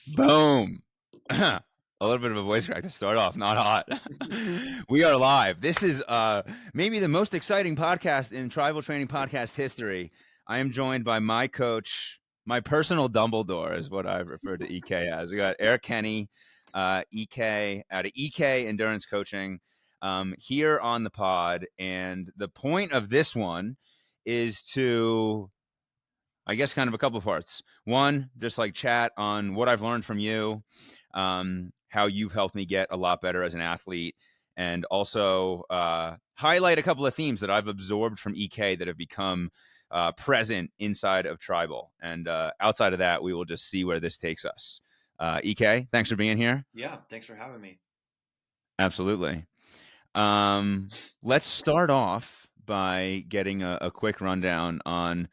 Boom. A little bit of a voice crack to start off, not hot. We are live. This is maybe the most exciting podcast in tribal training podcast history. I am joined by my coach, my personal Dumbledore is what I've referred to EK as. We got Eric Kenney, EK out of EK Endurance Coaching, here on the pod. And the point of this one is to, I guess, kind of a couple parts. One, just like chat on what I've learned from you, how you've helped me get a lot better as an athlete, and also highlight a couple of themes that I've absorbed from EK that have become present inside of Tribal. And outside of that, we will just see where this takes us. EK, thanks for being here. Yeah, thanks for having me. Absolutely. Let's start off by getting a quick rundown on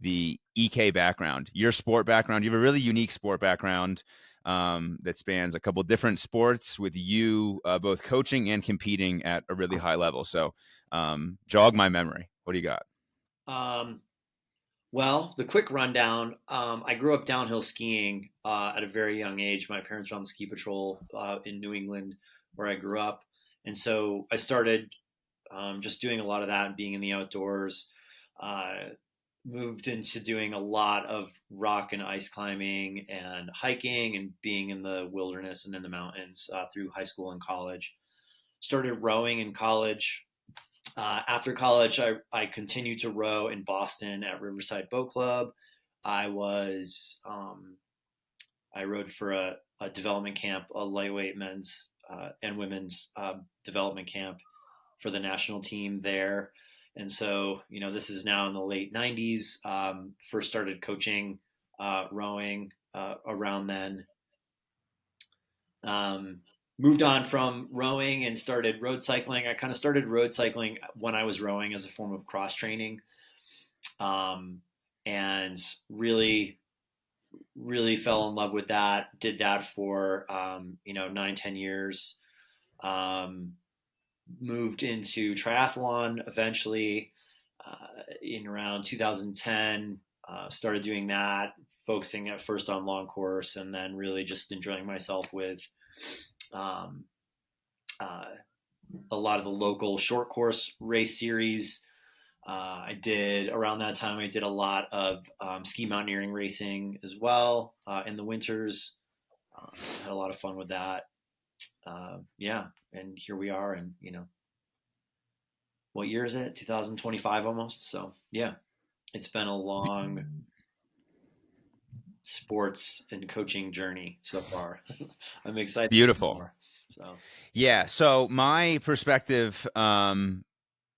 the EK background, your sport background. You have a really unique sport background that spans a couple different sports with you both coaching and competing at a really high level. So jog my memory. What do you got? Well, the quick rundown. I grew up downhill skiing at a very young age. My parents were on the ski patrol in New England, where I grew up, and so I started just doing a lot of that and being in the outdoors. Moved into doing a lot of rock and ice climbing and hiking and being in the wilderness and in the mountains through high school and college. Started rowing in college. After college, I continued to row in Boston at Riverside Boat Club. I was I rowed for a development camp, a lightweight men's and women's development camp for the national team there. And so, this is now in the late 90s. First started coaching rowing around then. Moved on from rowing and started road cycling. I kind of started road cycling when I was rowing as a form of cross training, and really fell in love with that. Did that for 9-10 years. Moved into triathlon eventually in around 2010. Started doing that, focusing at first on long course, and then really just enjoying myself with um, a lot of the local short course race series. I did around that time. I did a lot of ski mountaineering racing as well in the winters. Had a lot of fun with that. Yeah, and here we are, and what year is it? 2025 almost. So yeah, it's been a long sports and coaching journey so far. I'm excited to do Beautiful. more. So Yeah. So my perspective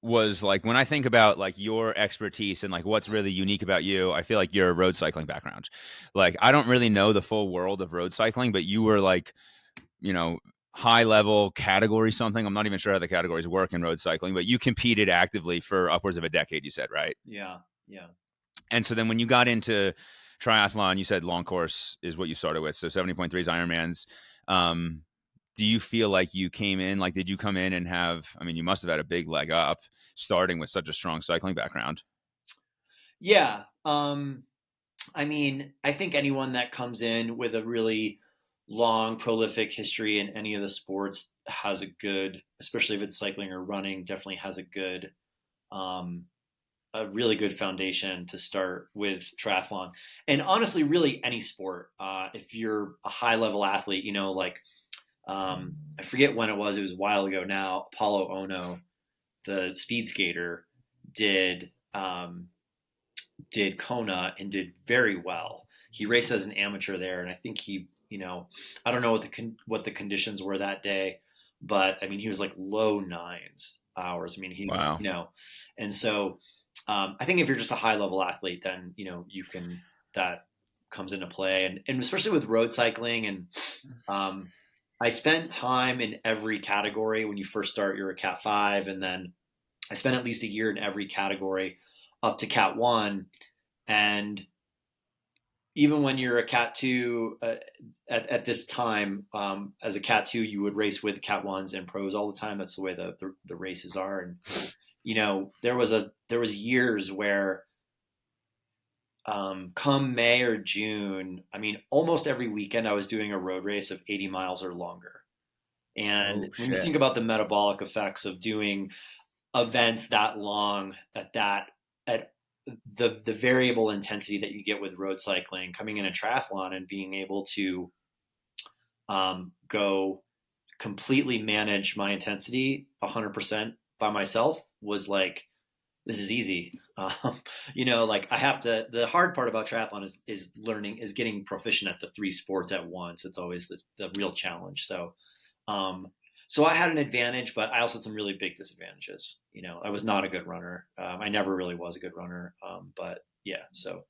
was like when I think about like your expertise and like what's really unique about you, I feel like you're a road cycling background. Like I don't really know the full world of road cycling, but you were like, you know, high level category something. I'm not even sure how the categories work in road cycling, but you competed actively for upwards of a decade, you said, right? yeah, yeah. And so then when you got into triathlon, you said long course is what you started with. So 70.3 is Ironmans. Um, do you feel like you came in, like, did you come in and have, I mean, you must have had a big leg up starting with such a strong cycling background. Yeah. I mean, I think anyone that comes in with a really long, prolific history in any of the sports has a good, especially if it's cycling or running, definitely has um, a really good foundation to start with triathlon. And honestly, really any sport. If you're a high level athlete, I forget when it was a while ago now, Apollo Ono, the speed skater, did did Kona and did very well. He raced as an amateur there, and I think I don't know what the conditions were that day, but I mean, he was like low nines hours. I mean, he's Wow. and so I think if you're just a high level athlete, then you can that comes into play, and especially with road cycling, and um, I spent time in every category. When you first start, you're a Cat 5, and then I spent at least a year in every category up to Cat 1, and even when you're a Cat 2 at this time, as a Cat 2, you would race with Cat 1s and pros all the time. That's the way the races are. And there was years where come May or June, I mean, almost every weekend I was doing a road race of 80 miles or longer. And Oh when you shit. think about the metabolic effects of doing events that long at the variable intensity that you get with road cycling, coming in a triathlon and being able to go completely manage my intensity 100% by myself was like, this is easy. Like I have to. The hard part about triathlon is learning, is getting proficient at the three sports at once. It's always the real challenge. Um, so I had an advantage, but I also had some really big disadvantages. I was not a good runner. I never really was a good runner. But yeah, so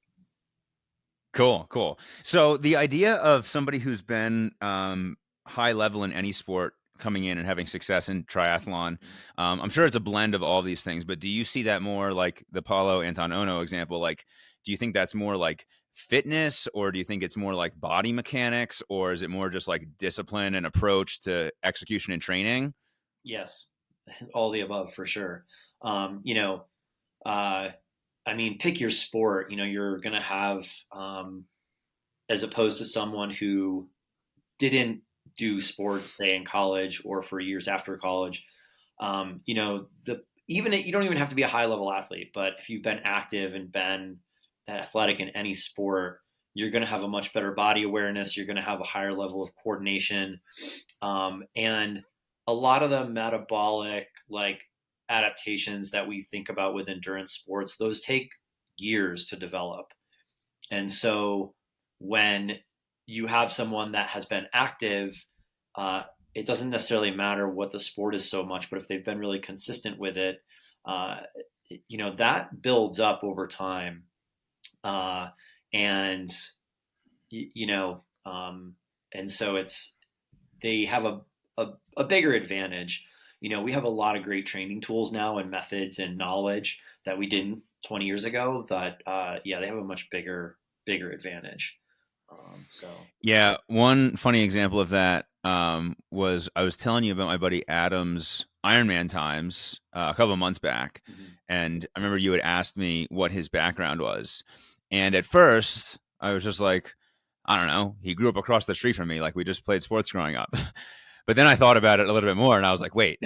Cool, cool. So the idea of somebody who's been high level in any sport coming in and having success in triathlon, I'm sure it's a blend of all these things. But do you see that more like the Paulo Anton Ono example? Like, do you think that's more like fitness, or do you think it's more like body mechanics, or is it more just like discipline and approach to execution and training? yes, all the above for sure. Uh, I mean, pick your sport. You're gonna have, as opposed to someone who didn't do sports, say in college or for years after college. The even you don't even have to be a high level athlete, but if you've been active and been athletic in any sport, you're going to have a much better body awareness. You're going to have a higher level of coordination, and a lot of the metabolic like adaptations that we think about with endurance sports, those take years to develop. And so when you have someone that has been active, uh, it doesn't necessarily matter what the sport is so much, but if they've been really consistent with it, uh, that builds up over time. Uh, and, you know, and so they have a bigger advantage. We have a lot of great training tools now and methods and knowledge that we didn't 20 years ago, but yeah, they have a much bigger advantage. So Yeah, one funny example of that was I was telling you about my buddy Adam's Ironman times a couple of months back, mhm. and I remember you had asked me what his background was, and at first I was just like, I don't know, he grew up across the street from me, like we just played sports growing up. But then I thought about it a little bit more, and I was like, wait,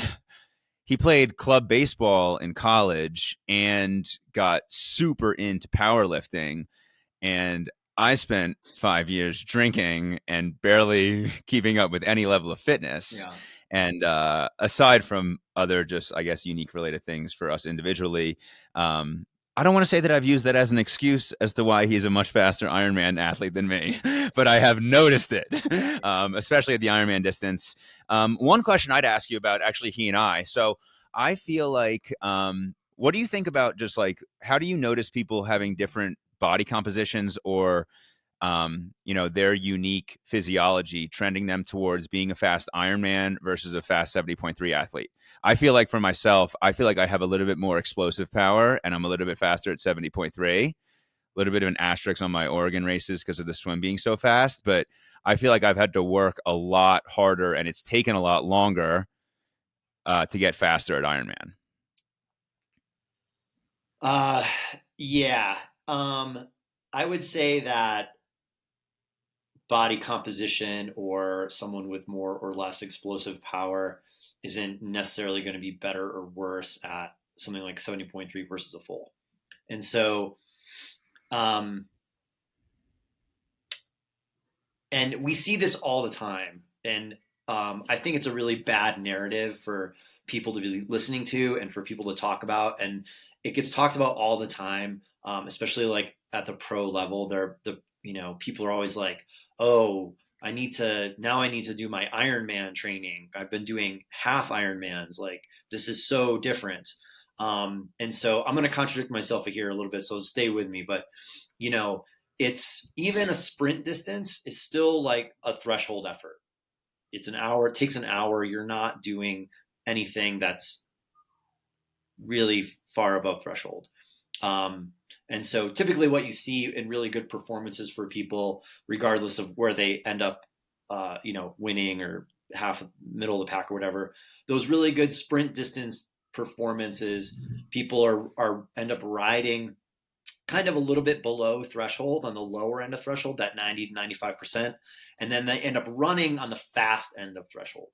he played club baseball in college and got super into powerlifting, and I spent 5 years drinking and barely keeping up with any level of fitness. Yeah. And aside from other, just I guess, unique related things for us individually, I don't want to say that I've used that as an excuse as to why he's a much faster Ironman athlete than me, but I have noticed it, especially at the Ironman distance. One question I'd ask you about, actually, he and I. So I feel like, what do you think about just like, how do you notice people having different body compositions, or their unique physiology trending them towards being a fast Ironman versus a fast 70.3 athlete? I feel like for myself, I feel like I have a little bit more explosive power and I'm a little bit faster at 70.3. A little bit of an asterisk on my Oregon races because of the swim being so fast, but I feel like I've had to work a lot harder and it's taken a lot longer to get faster at Ironman. Uh, yeah. I would say that body composition or someone with more or less explosive power isn't necessarily going to be better or worse at something like 70.3 versus a full. And so, um, and we see this all the time. And I think it's a really bad narrative for people to be listening to and for people to talk about. And it gets talked about all the time, especially like at the pro level. People are always like, oh, I need to do my Ironman training. I've been doing half Ironmans. Like, this is so different. And so I'm going to contradict myself here a little bit. So stay with me. But, you know, it's even a sprint distance is still like a threshold effort. It's an hour, it takes an hour. You're not doing anything that's really far above threshold. Um, and so typically what you see in really good performances for people, regardless of where they end up, winning or half middle of the pack or whatever, those really good sprint distance performances, people are end up riding kind of a little bit below threshold, on the lower end of threshold, that 90 to 95%. And then they end up running on the fast end of threshold.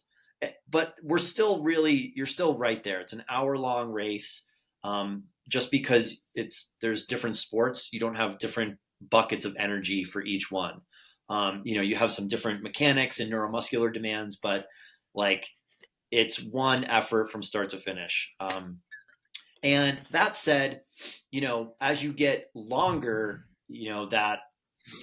But you're still right there. It's an hour-long race. Just because there's different sports, you don't have different buckets of energy for each one. You have some different mechanics and neuromuscular demands, but like it's one effort from start to finish. And that said, as you get longer, that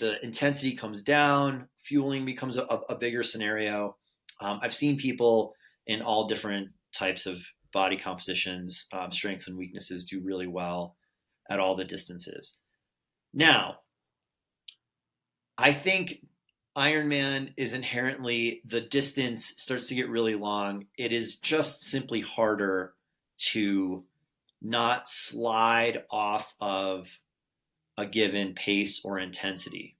the intensity comes down, fueling becomes a bigger scenario. I've seen people in all different types of body compositions, strengths and weaknesses do really well at all the distances. Now, I think Ironman is inherently, the distance starts to get really long. It is just simply harder to not slide off of a given pace or intensity,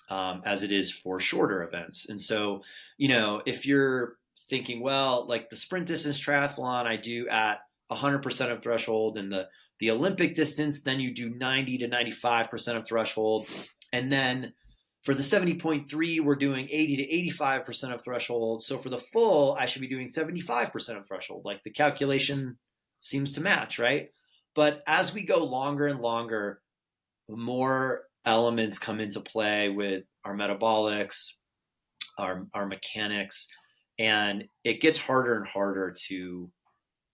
as it is for shorter events. And so, if you're thinking, well, like the sprint distance triathlon, I do at 100% of threshold, and the Olympic distance, then you do 90 to 95% of threshold. And then for the 70.3, we're doing 80 to 85% of threshold. So for the full, I should be doing 75% of threshold. Like the calculation seems to match, right? But as we go longer and longer, more elements come into play with our metabolics, our mechanics, and it gets harder and harder to,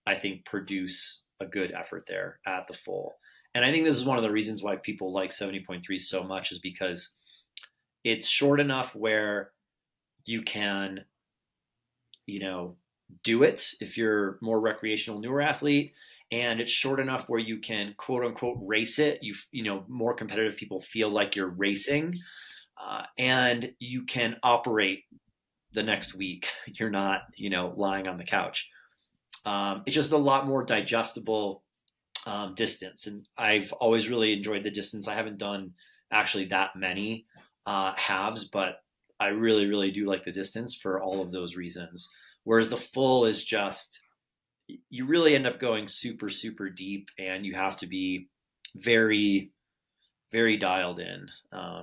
I think, produce a good effort there at the full. And I think this is one of the reasons why people like 70.3 so much, is because it's short enough where you can, do it if you're more recreational, newer athlete, and it's short enough where you can quote unquote race it. More competitive people feel like you're racing, and you can operate the next week. You're not, lying on the couch. It's just a lot more digestible distance, and I've always really enjoyed the distance. I haven't done actually that many halves, but I really, really do like the distance for all of those reasons. Whereas the full is just, you really end up going super, super deep, and you have to be very, very dialed in.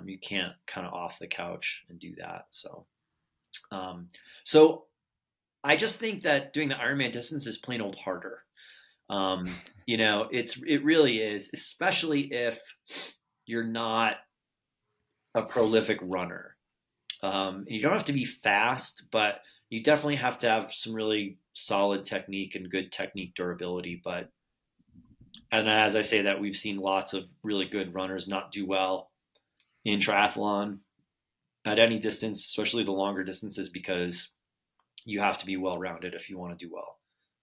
You can't kind of off the couch and do that. So I just think that doing the Ironman distance is plain old harder. It really is, especially if you're not a prolific runner. You don't have to be fast, but you definitely have to have some really solid technique and good technique durability. And as I say that, we've seen lots of really good runners not do well in triathlon at any distance, especially the longer distances, because you have to be well-rounded if you want to do well.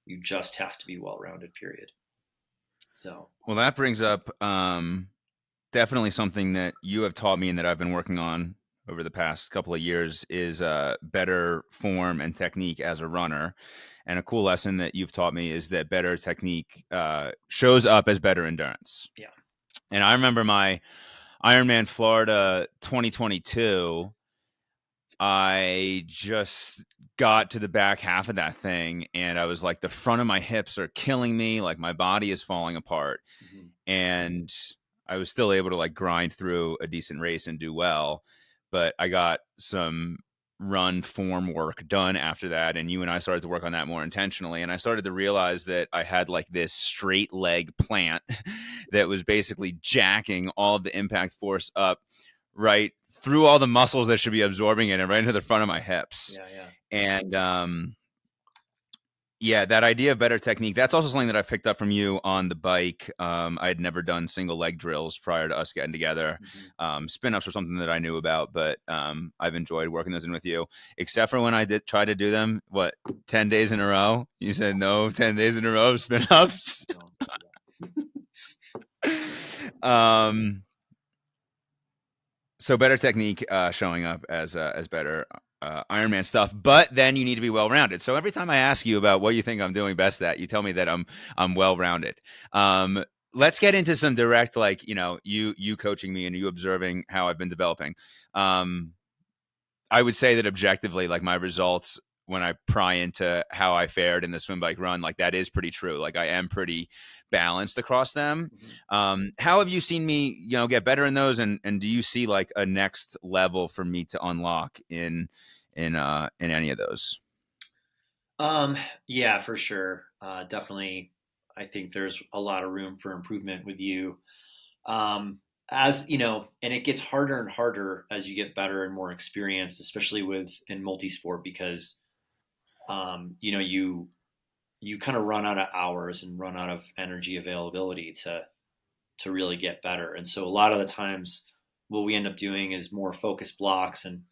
You just have to be well-rounded, period. So, Well, that brings up definitely something that you have taught me and that I've been working on over the past couple of years is better form and technique as a runner. And a cool lesson that you've taught me is that better technique shows up as better endurance. yeah. And I remember my Ironman Florida 2022, I just got to the back half of that thing, and I was like, the front of my hips are killing me. Like my body is falling apart. Mm-hmm. And I was still able to like grind through a decent race and do well. But I got some run form work done after that. And you and I started to work on that more intentionally. And I started to realize that I had like this straight leg plant that was basically jacking all of the impact force up right through all the muscles that should be absorbing it and right into the front of my hips. Yeah, yeah. And yeah, that idea of better technique, that's also something that I picked up from you on the bike. I had never done single leg drills prior to us getting together. Mm-hmm. Spin ups were something that I knew about, but I've enjoyed working those in with you, except for when I did try to do them, 10 days in a row? You said no, 10 days in a row, spin ups. So better technique showing up as better Ironman stuff, but then you need to be well-rounded. So every time I ask you about what you think I'm doing best at, you tell me that I'm well-rounded. Let's get into some direct, like, you coaching me and you observing how I've been developing. I would say that objectively, like my results when I pry into how I fared in the swim, bike, run, like that is pretty true. Like I am pretty balanced across them. Mhm. How have you seen me, get better in those? And do you see like a next level for me to unlock in any of those? Um, yeah, for sure. Definitely, I think there's a lot of room for improvement with you. Um, as you know, and it gets harder and harder as you get better and more experienced, especially with in multisport, because you kind of run out of hours and run out of energy availability to really get better. And so a lot of the times, what we end up doing is more focus blocks and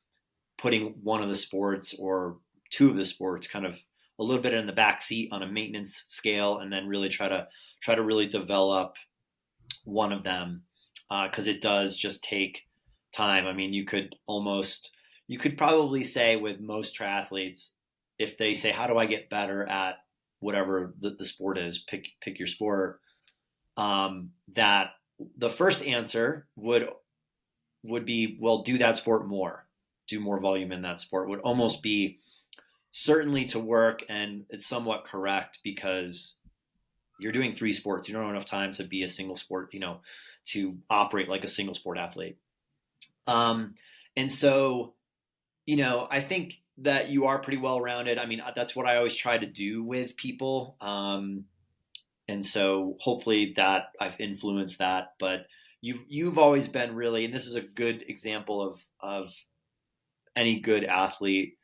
putting one of the sports or two of the sports kind of a little bit in the back seat on a maintenance scale, and then really try to really develop one of them, because it does just take time. I mean, you could probably say with most triathletes, if they say, "How do I get better at whatever the sport is?" Pick your sport. That the first answer would be, well, do that sport more, do more volume in that sport. Would almost be certainly to work, and it's somewhat correct because you're doing three sports. You don't have enough time to be a single sport, to operate like a single sport athlete. Um, and so, I think that you are pretty well rounded. I mean, that's what I always try to do with people. And so hopefully that I've influenced that, but you've always been really, and this is a good example of any good athlete,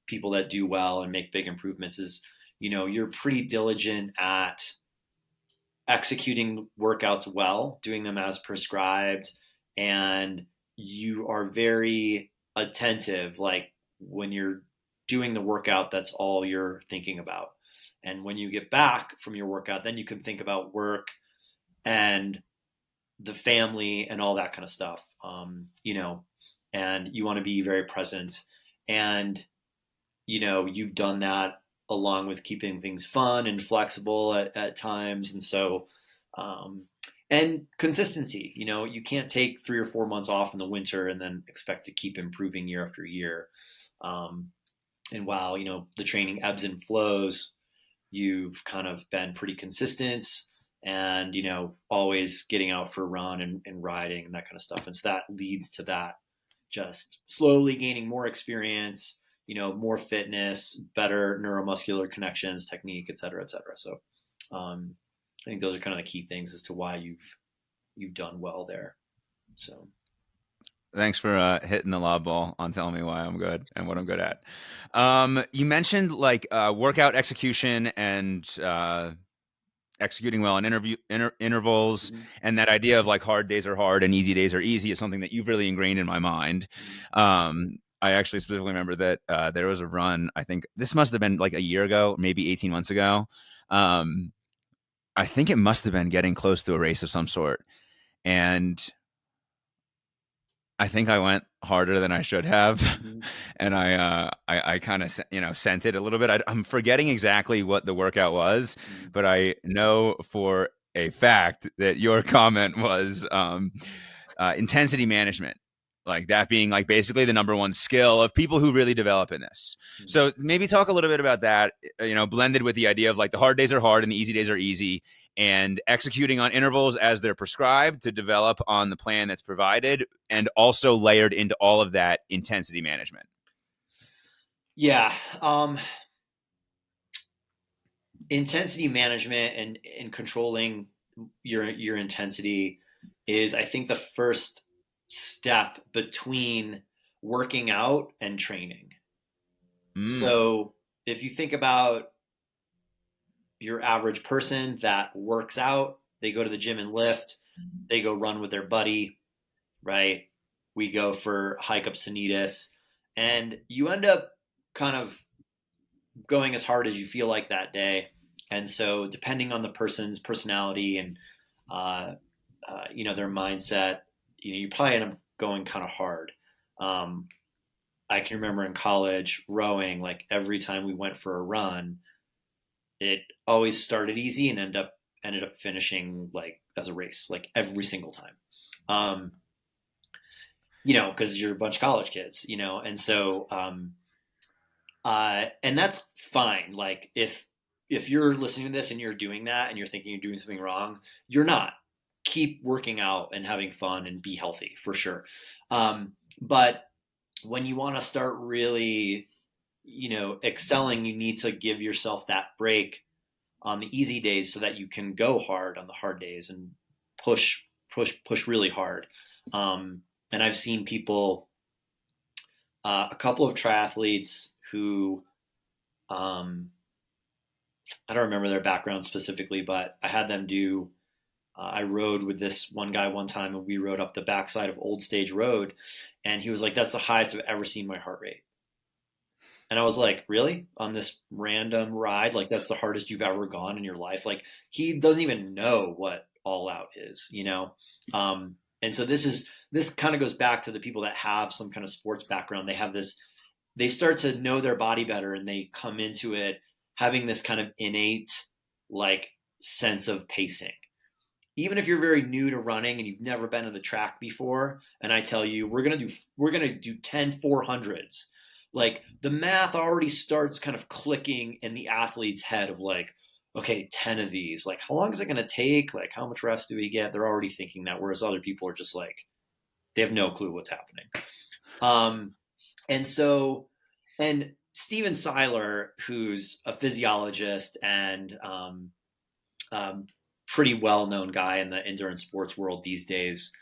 people that do well and make big improvements is, you're pretty diligent at executing workouts well, doing them as prescribed, and you are very attentive. Like when you're doing the workout, that's all you're thinking about. And when you get back from your workout, then you can think about work and the family and all that kind of stuff. And you want to be very present. And, you've done that along with keeping things fun and flexible at times. And so, um, and consistency, you can't take 3 or 4 months off in the winter and then expect to keep improving year after year. Um, and while, the training ebbs and flows, you've kind of been pretty consistent and, always getting out for a run and riding and that kind of stuff. And so that leads to that, just slowly gaining more experience, more fitness, better neuromuscular connections, technique, et cetera, et cetera. So I think those are kind of the key things as to why you've done well there. So Thanks for hitting the lob ball on telling me why I'm good and what I'm good at. You mentioned like workout execution and executing well on intervals, mm-hmm. and that idea of like hard days are hard and easy days are easy is something that you've really ingrained in my mind. Mm-hmm. I actually specifically remember that there was a run. I think this must have been like a year ago, maybe 18 months ago. Um, I think it must have been getting close to a race of some sort, and I think I went harder than I should have, Mm-hmm. and I kind of sent it a little bit. I'm forgetting exactly what the workout was, Mm-hmm. but I know for a fact that your comment was intensity management, like that being like basically the number one skill of people who really develop in this. Mm-hmm. So maybe talk a little bit about that, blended with the idea of like the hard days are hard and the easy days are easy, and executing on intervals as they're prescribed to develop on the plan that's provided, and also layered into all of that intensity management. Yeah. Intensity management and controlling your intensity is, I think, the first step between working out and training. Mm. So if you think about your average person that works out, they go to the gym and lift, they go run with their buddy, right? We go for hike up Sanitas, and you end up kind of going as hard as you feel like that day. And so, depending on the person's personality and uh, their mindset, you probably end up going kind of hard. Um, I can remember in college rowing, like every time we went for a run, it always started easy and ended up finishing like as a race, like every single time. Um, because you're a bunch of college kids, and so And that's fine. Like if you're listening to this and you're doing that and you're thinking you're doing something wrong, you're not. Keep working out and having fun and be healthy for sure. But when you want to start really, excelling, you need to give yourself that break on the easy days so that you can go hard on the hard days and push really hard. And I've seen people, a couple of triathletes who, I don't remember their background specifically, but I had them do. I rode with this one guy one time, and we rode up the backside of Old Stage Road, and he was like, "That's the highest I've ever seen my heart rate." And I was like, "Really? On this random ride? Like that's the hardest you've ever gone in your life?" Like he doesn't even know what all out is. And so this kind of goes back to the people that have some kind of sports background. They have this. They start to know their body better, and they come into it having this kind of innate like sense of pacing. Even if you're very new to running and you've never been to the track before, and I tell you we're gonna do 10 400s, like the math already starts kind of clicking in the athlete's head of like, okay, 10 of these, like how long is it gonna take? Like how much rest do we get? They're already thinking that, whereas other people are just like they have no clue what's happening. Um, and so, and Steven Seiler, who's a physiologist and um, pretty well known guy in the endurance sports world these days.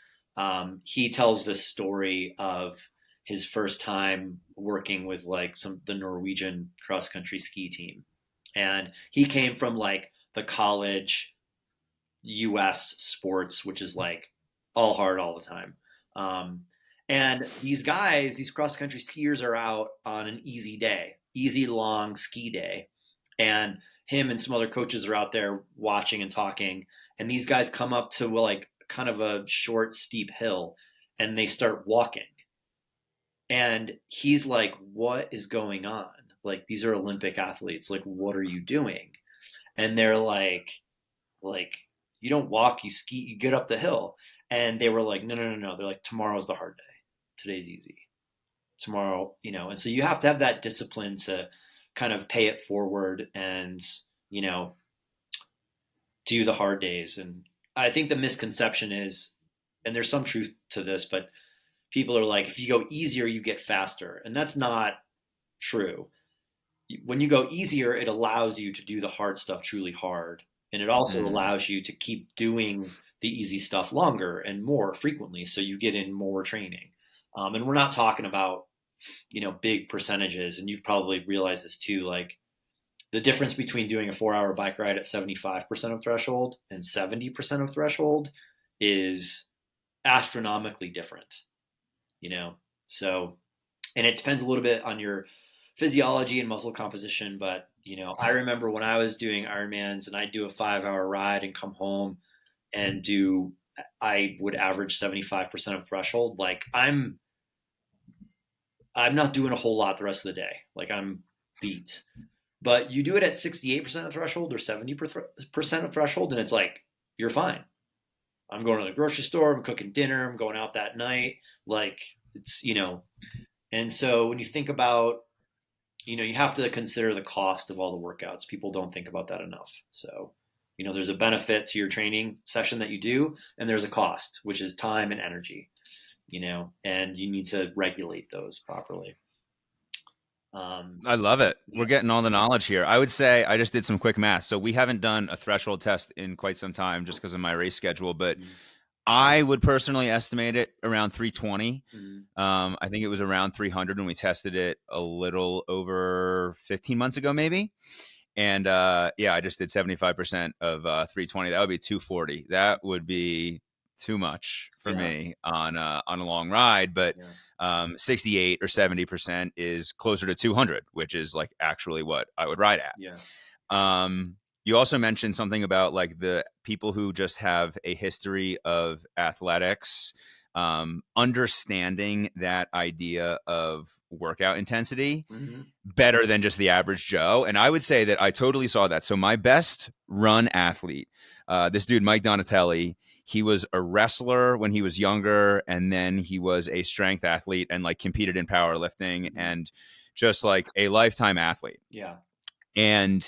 He tells this story of his first time working with like the Norwegian cross country ski team, and he came from like the college U.S. sports, which is like all hard all the time. Um, and these guys, these cross country skiers, are out on an easy day, easy long ski day, and him and some other coaches are out there watching and talking. And these guys come up to like kind of a short, steep hill, and they start walking. And he's like, "What is going on? Like these are Olympic athletes. Like what are you doing?" And they're like you don't walk, you ski, you get up the hill. And they were like, no, no, no, no. They're like, tomorrow's the hard day. Today's easy. Tomorrow. And so you have to have that discipline to kind of pay it forward and, you know, do the hard days. And I think the misconception is, and there's some truth to this, but people are like, if you go easier, you get faster. And that's not true. When you go easier, it allows you to do the hard stuff truly hard. And it also allows you to keep doing the easy stuff longer and more frequently. So you get in more training. And we're not talking about, big percentages. And you've probably realized this too. Like the difference between doing a 4-hour bike ride at 75% of threshold and 70% of threshold is astronomically different, So, and it depends a little bit on your physiology and muscle composition. But, I remember when I was doing Ironmans and I'd do a 5-hour ride and come home and I would average 75% of threshold. Like I'm not doing a whole lot the rest of the day. Like I'm beat. But you do it at 68% of threshold or 70% of threshold, and it's like, you're fine. I'm going to the grocery store, I'm cooking dinner, I'm going out that night. Like it's, and so when you think about, you have to consider the cost of all the workouts. People don't think about that enough. So, there's a benefit to your training session that you do, and there's a cost, which is time and energy, and you need to regulate those properly. I love it. Yeah. We're getting all the knowledge here. I would say I just did some quick math. So we haven't done a threshold test in quite some time just because of my race schedule, but I would personally estimate it around 320. I think it was around 300 when we tested it a little over 15 months ago, maybe. And I just did 75% of 320. That would be 240. That would be too much for me on a long ride. But 68 or 70% is closer to 200, which is like actually what I would ride at. You also mentioned something about like the people who just have a history of athletics, understanding that idea of workout intensity better than just the average Joe. And I would say that I totally saw that. So my best run athlete, this dude, Mike Donatelli, he was a wrestler when he was younger, and then he was a strength athlete and like competed in powerlifting, Mhm. and just like a lifetime athlete. Yeah. And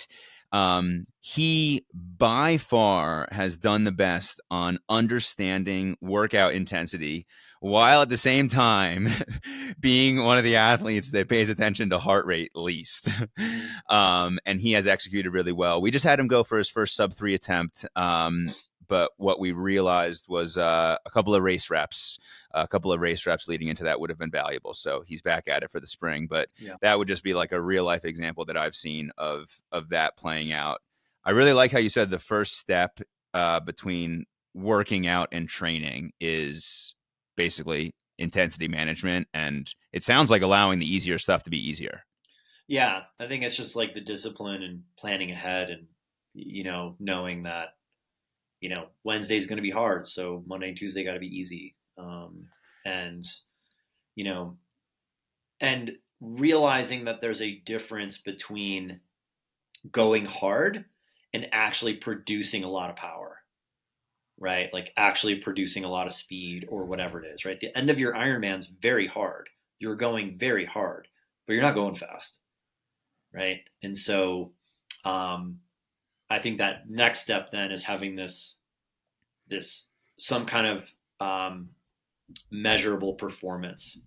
he by far has done the best on understanding workout intensity while at the same time being one of the athletes that pays attention to heart rate least. Mhm. And he has executed really well. We just had him go for his first sub 3 attempt. But what we realized was a couple of race reps leading into that would have been valuable. So he's back at it for the spring. But Yeah. that would just be like a real life example that I've seen of that playing out. I really like how you said the first step between working out and training is basically intensity management, and it sounds like allowing the easier stuff to be easier. Yeah. I think it's just like the discipline and planning ahead and, knowing that, Wednesday's going to be hard. So Monday and Tuesday got to be easy. And, you know, and realizing that there's a difference between going hard and actually producing a lot of power, right? Like actually producing a lot of speed or whatever it is, right? The end of your Ironman's very hard. You're going very hard, but you're not going fast, right? And so, um, I think that next step then is having this some kind of measurable performance,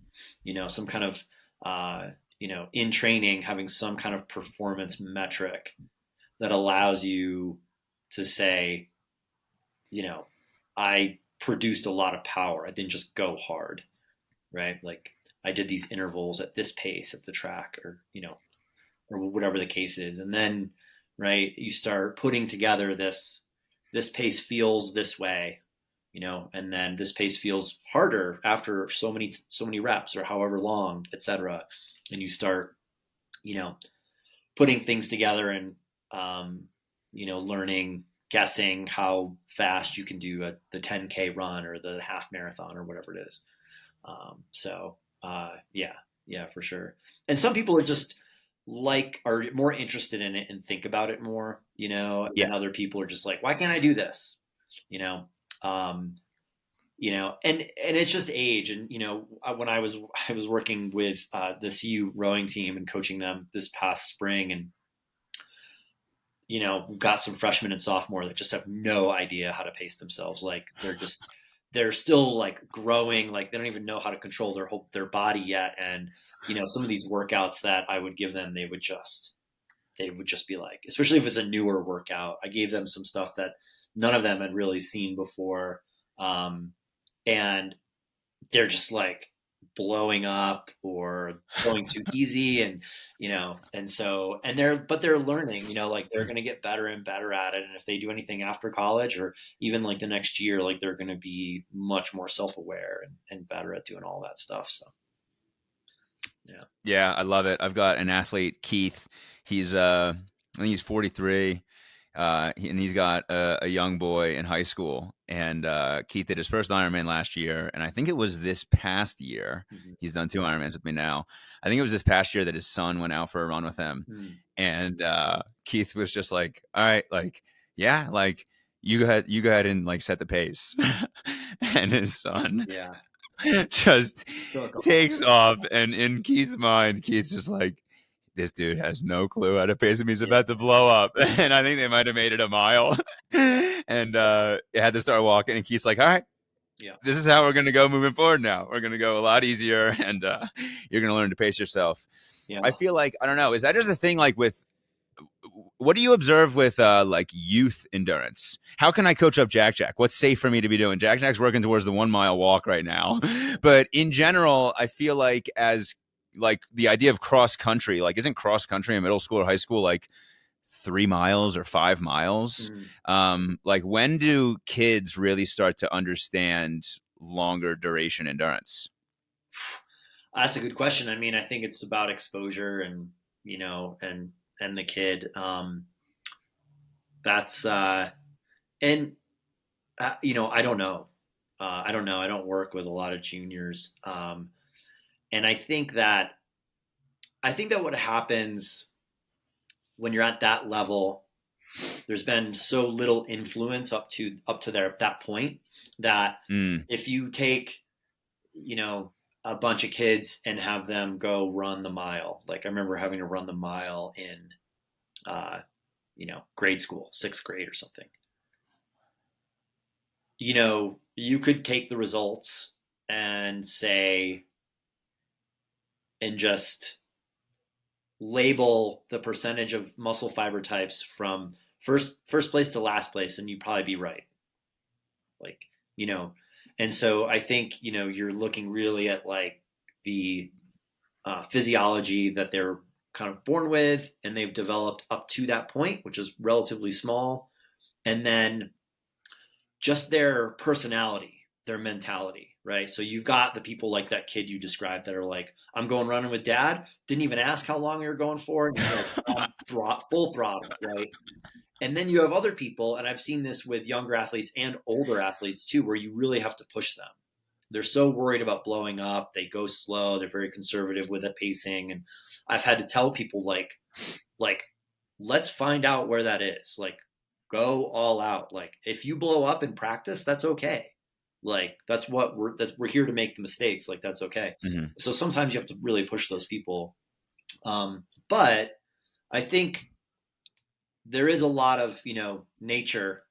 some kind of in training having some kind of performance metric that allows you to say, I produced a lot of power. I didn't just go hard, right? Like I did these intervals at this pace at the track, or whatever the case is, and then right, you start putting together this pace feels this way, and then this pace feels harder after so many reps or however long, etc. And you start, you know, putting things together and learning, guessing how fast you can do the 10K run or the half marathon or whatever it is. Yeah, yeah, for sure. And some people are just are more interested in it and think about it more, Yeah. and other people are just like, why can't I do this? You know, um, and it's just age. And when I was working with the CU rowing team and coaching them this past spring, and we've got some freshmen and sophomore that just have no idea how to pace themselves. Like they're still like growing, like they don't even know how to control their body yet. And some of these workouts that I would give them, they would just be like, especially if it's a newer workout, I gave them some stuff that none of them had really seen before. And they're just like blowing up or going too easy, and they're learning, like they're going to get better and better at it. And if they do anything after college or even like the next year, like they're going to be much more self-aware and better at doing all that stuff. So yeah. Yeah, I love it. I've got an athlete, Keith. He's I think he's 43. And he's got a young boy in high school. And Keith did his first Ironman last year, and I think it was this past year. Mm-hmm. He's done 2 Ironmans with me now. I think it was this past year that his son went out for a run with him, Mm-hmm. and Keith was just like, "All right, like, yeah, like you go ahead and like set the pace," and his son Yeah. just Took off. takes off. And in Keith's mind, Keith's just like, this dude has no clue how to pace him. He's Yeah. about to blow up. And I think they might have made it a mile. And it had to start walking. And Keith's like, all right, Yeah. this is how we're going to go moving forward now. We're going to go a lot easier, and you're going to learn to pace yourself. Yeah. I feel like, I don't know, is that just a thing like with, what do you observe with like youth endurance? How can I coach up Jack Jack? What's safe for me to be doing? Jack Jack's working towards the 1 mile walk right now. But in general, I feel like as like the idea of cross country, like isn't cross country in middle school or high school like 3 miles or 5 miles? Mm-hmm. Like when do kids really start to understand longer duration endurance? That's a good question. I mean, I think it's about exposure and and the kid. That's and I don't know. I don't know. I don't work with a lot of juniors, and I think that what happens when you're at that level there's been so little influence up to that point that Mm. if you take, a bunch of kids and have them go run the mile, like I remember having to run the mile in, uh, grade school, 6th grade or something. You could take the results and say, and just label the percentage of muscle fiber types from first place to last place, and you'd probably be right. Like, you know, and so I think, you're looking really at like the physiology that they're kind of born with and they've developed up to that point, which is relatively small. And then just their personality, their mentality, right? So you've got the people like that kid you described that are like, I'm going running with dad, didn't even ask how long you were going for, and he's like full throttle, right? And then you have other people, and I've seen this with younger athletes and older athletes too, where you really have to push them. They're so worried about blowing up, they go slow, they're very conservative with the pacing. And I've had to tell people like let's find out where that is. Like, go all out. Like, if you blow up in practice, that's okay. Like, that's what we're here to make the mistakes. Like, that's okay. Mm-hmm. So sometimes you have to really push those people. But I think there is a lot of, nature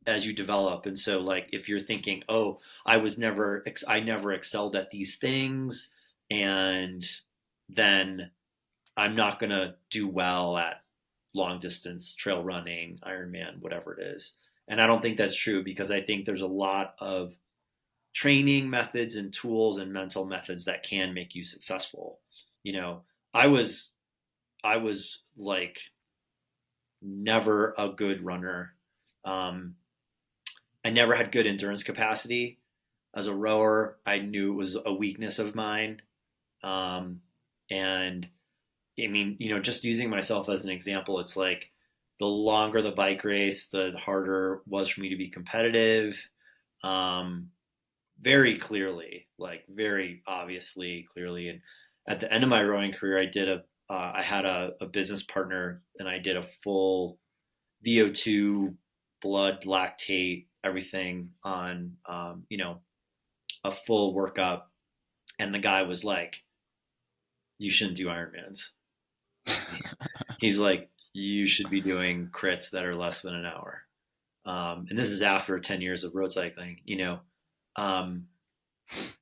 as you develop. And so like, if you're thinking, oh, I never excelled at these things, and then I'm not going to do well at long distance trail running, Ironman, whatever it is. And I don't think that's true, because I think there's a lot of training methods and tools and mental methods that can make you successful. I was like never a good runner. I never had good endurance capacity. As a rower, I knew it was a weakness of mine. And I mean, just using myself as an example, it's like the longer the bike race, the harder it was for me to be competitive. Very clearly, like very obviously, clearly. And at the end of my rowing career, I had a business partner, and I did a full VO2, blood, lactate, everything on, a full workup. And the guy was like, you shouldn't do Ironmans. He's like, you should be doing crits that are less than an hour. And this is after 10 years of road cycling, Um,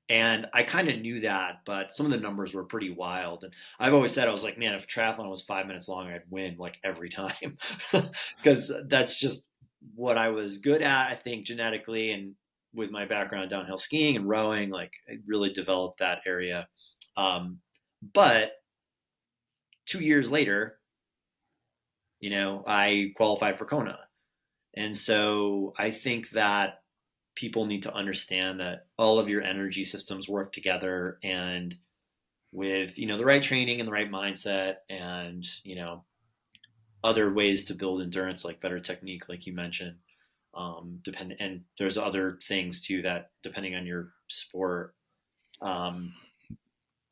and I kind of knew that, but some of the numbers were pretty wild. And I've always said, I was like, man, if triathlon was 5 minutes long, I'd win like every time, because that's just what I was good at, I think, genetically. And with my background in downhill skiing and rowing, like I really developed that area. But 2 years later, I qualified for Kona. And so I think that people need to understand that all of your energy systems work together, and with, the right training and the right mindset, and, other ways to build endurance, like better technique, like you mentioned, and there's other things too that, depending on your sport,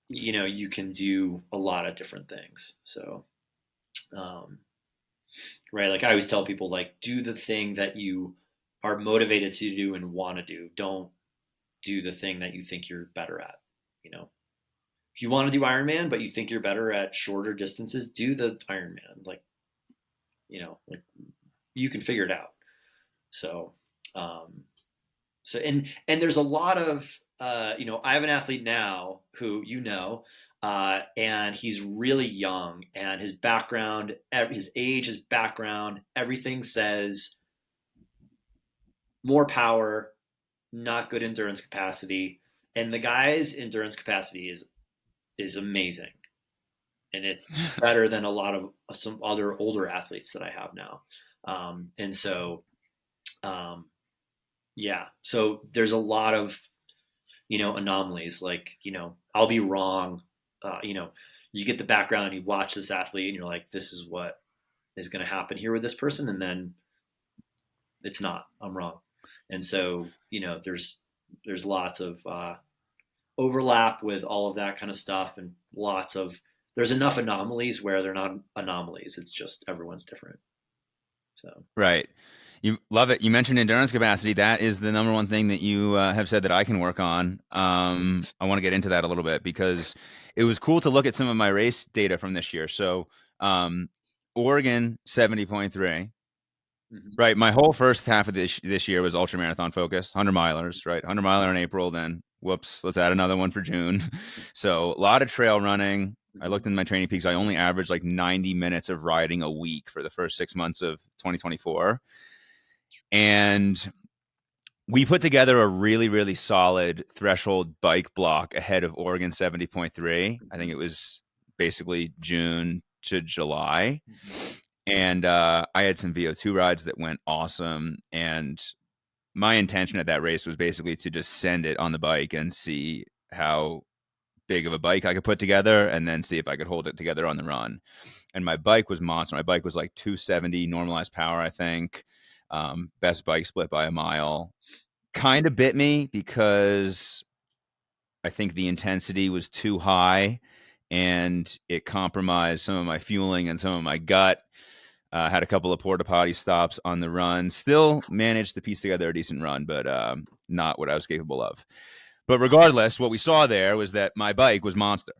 you can do a lot of different things. So, right. Like I always tell people, like, do the thing that you are motivated to do and want to do. Don't do the thing that you think you're better at. If you want to do Ironman, but you think you're better at shorter distances, do the Ironman. Like, like you can figure it out. So, and there's a lot of, I have an athlete now who, and he's really young, and his background, his age, his background, everything says more power, not good endurance capacity. And the guy's endurance capacity is amazing. And it's better than a lot of some other older athletes that I have now. And so, yeah, so there's a lot of, anomalies. Like, I'll be wrong. You get the background, you watch this athlete, and you're like, this is what is going to happen here with this person. And then it's not, I'm wrong. And so, there's lots of overlap with all of that kind of stuff, and there's enough anomalies where they're not anomalies. It's just everyone's different. So Right. You love it. You mentioned endurance capacity. That is the number one thing that you have said that I can work on. I want to get into that a little bit because it was cool to look at some of my race data from this year. So, um, Oregon 70.3. mhm, Right. My whole first half of this year was ultra marathon focused, 100 milers, right? 100 miler in April, then whoops, let's add another one for June. So, a lot of trail running. I mhm, looked in my training peaks. I only averaged like 90 minutes of riding a week for the first 6 months of 2024. And we put together a really, really solid threshold bike block ahead of Oregon 70.3. I think mhm, it was basically June to July. mhm. And I had some VO2 rides that went awesome. And my intention at that race was basically to just send it on the bike and see how big of a bike I could put together and then see if I could hold it together on the run. And my bike was monster. My bike was like 270 normalized power, I think. Best bike split by a mile. Kind of bit me because I think the intensity was too high and it compromised some of my fueling and some of my gut. Had a couple of porta potty stops on the run. Still managed to piece together a decent run, but not what I was capable of. But regardless, what we saw there was that my bike was monster.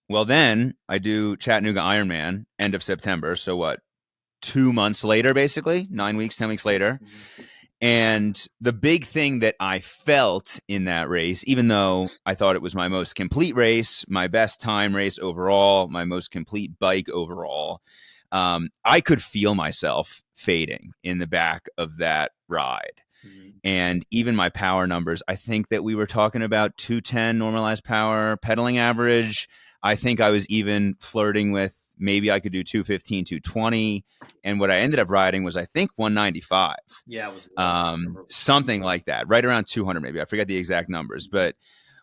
Well, then I do Chattanooga Ironman end of September. So what? 2 months later, basically 9 weeks, 10 weeks later. Mhm. And the big thing that I felt in that race, even though I thought it was my most complete race, my best time race overall, my most complete bike overall, I could feel myself fading in the back of that ride. Mhm. And even my power numbers, I think that we were talking about 210 normalized power pedaling average. I think I was even flirting with maybe I could do 215, 220. And what I ended up riding was, I think, 195, Yeah, it was low. I remember it was low. something like that, right around 200, maybe. I forget the exact numbers. But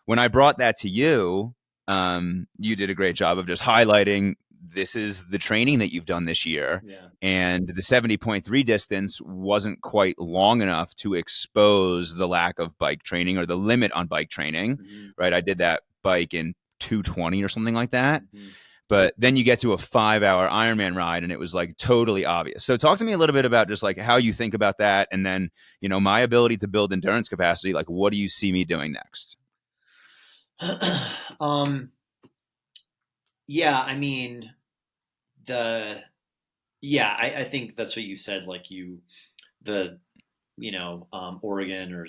when I brought that to you, you did a great job of just highlighting this is the training that you've done this year. Yeah. And the 70.3 distance wasn't quite long enough to expose the lack of bike training or the limit on bike training, Mhm. right? I did that bike in 220 or something like that. Mhm. But then you get to a 5 hour Ironman ride and it was like totally obvious. So talk to me a little bit about just like how you think about that. And then, my ability to build endurance capacity, like what do you see me doing next? um, yeah, I mean the yeah, I think that's what you said. Like the Oregon or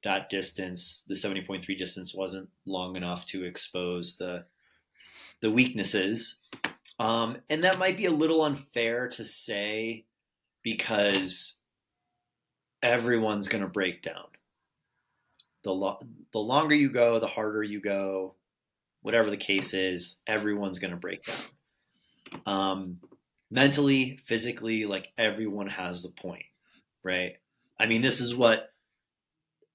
that distance, the 70.3 distance wasn't long enough to expose the weaknesses. And that might be a little unfair to say because everyone's going to break down. The longer you go, the harder you go, whatever the case is, everyone's going to break down. Um, Mentally, physically, like everyone has the point, right? I mean, this is what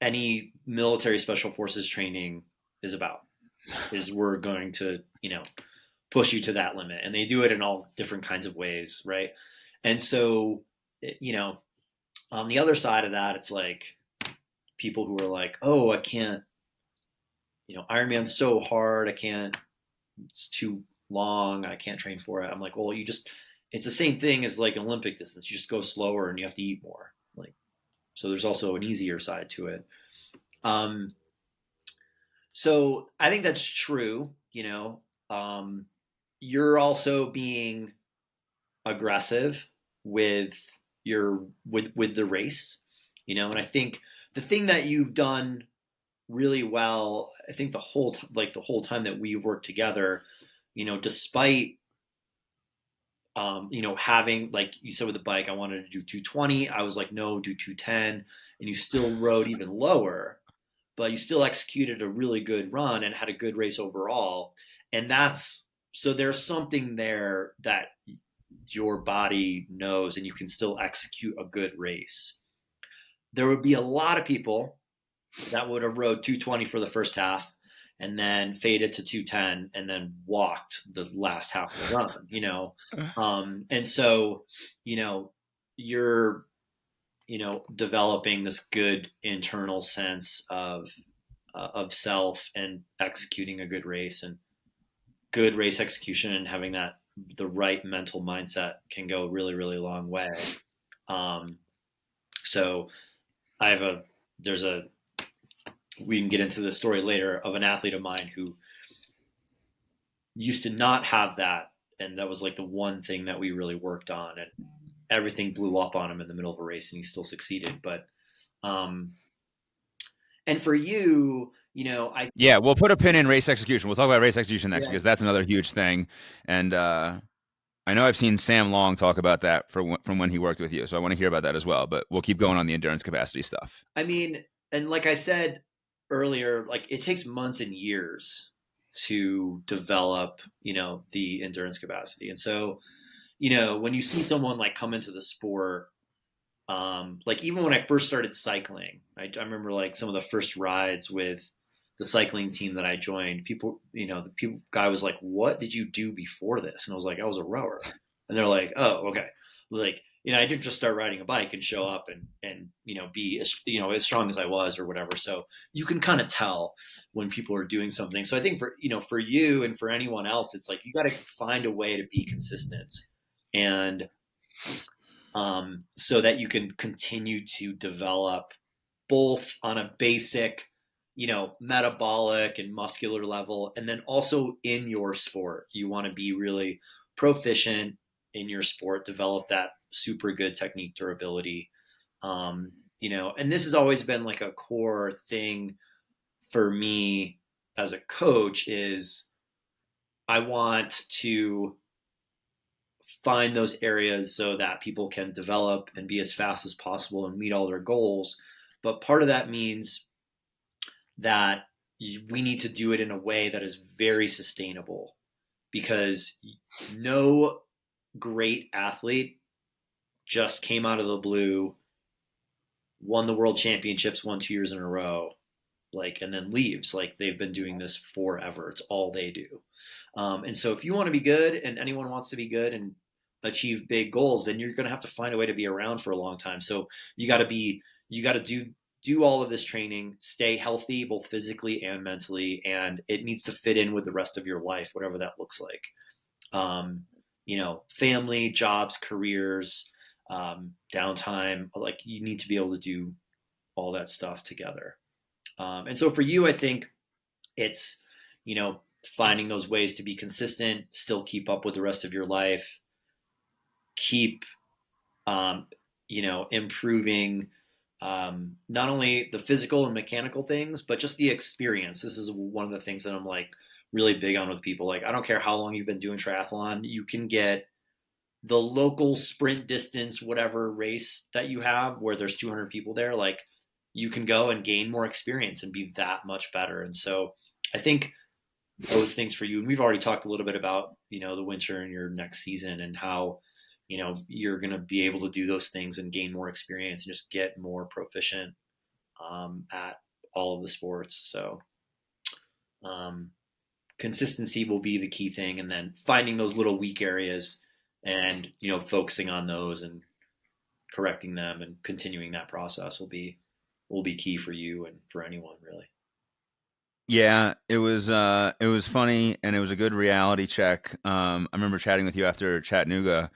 any military special forces training is about. Is we're going to, push you to that limit, and they do it in all different kinds of ways, right? And so, on the other side of that, it's like people who are like, "Oh, I can't, Ironman's so hard, I can't. It's too long. I can't train for it." I'm like, "Well, it's the same thing as like an Olympic distance. You just go slower and you have to eat more. Like, so there's also an easier side to it." Um, so I think that's true. You're also being aggressive with with the race, and I think the thing that you've done really well, I think the whole time that we've worked together, despite having, like you said with the bike, I wanted to do 220. I was like, no, do 210, and you still rode even lower, but you still executed a really good run and had a good race overall. And that's so there's something there that your body knows, and you can still execute a good race. There would be a lot of people that would have rode 220 for the first half and then faded to 210 and then walked the last half of the run. And so, you know, you're, developing this good internal sense of self and executing a good race, and good race execution and having that the right mental mindset can go a really, really long way. Um, so I have a there's a we can get into the story later of an athlete of mine who used to not have that, and that was like the one thing that we really worked on, and everything blew up on him in the middle of a race, and he still succeeded. But um, and for you, I Yeah, we'll put a pin in race execution. We'll talk about race execution next yeah, because that's another huge thing. And I know I've seen Sam Long talk about that from when he worked with you, so I want to hear about that as well. But we'll keep going on the endurance capacity stuff. I mean, and like I said earlier, like it takes months and years to develop, the endurance capacity. And so, when you see someone like come into the sport, like even when I first started cycling, I remember like some of the first rides with the cycling team that I joined. People, the people guy was like, "What did you do before this?" And I was like, "I was a rower." And they're like, "Oh, okay." Like, I didn't just start riding a bike and show up and be as strong as I was or whatever. So you can kind of tell when people are doing something. So I think for you and for anyone else, it's like you got to find a way to be consistent and so that you can continue to develop both on a basic, metabolic and muscular level, and then also in your sport. You want to be really proficient in your sport, develop that super good technique durability. And this has always been like a core thing for me as a coach is I want to find those areas so that people can develop and be as fast as possible and meet all their goals. But part of that means that we need to do it in a way that is very sustainable because no great athlete just came out of the blue, won the world championships 1, 2 years in a row, like, and then leaves. Like they've been doing this forever. It's all they do. And so if you want to be good and anyone wants to be good and achieve big goals, then you're going to have to find a way to be around for a long time. So you got to do all of this training, stay healthy, both physically and mentally. And it needs to fit in with the rest of your life, whatever that looks like. Family, jobs, careers, downtime, like you need to be able to do all that stuff together. And so for you, I think it's, finding those ways to be consistent, still keep up with the rest of your life, keep, improving not only the physical and mechanical things, but just the experience. This is one of the things that I'm like really big on with people. Like, I don't care how long you've been doing triathlon, you can get the local sprint distance, whatever race that you have where there's 200 people there. Like, you can go and gain more experience and be that much better. And so I think those things for you, and we've already talked a little bit about, the winter and your next season and how, you're going to be able to do those things and gain more experience and just get more proficient at all of the sports. So um, consistency will be the key thing. And then finding those little weak areas and, focusing on those and correcting them and continuing that process will be key for you and for anyone really. Yeah, it was funny and it was a good reality check. I remember chatting with you after Chattanooga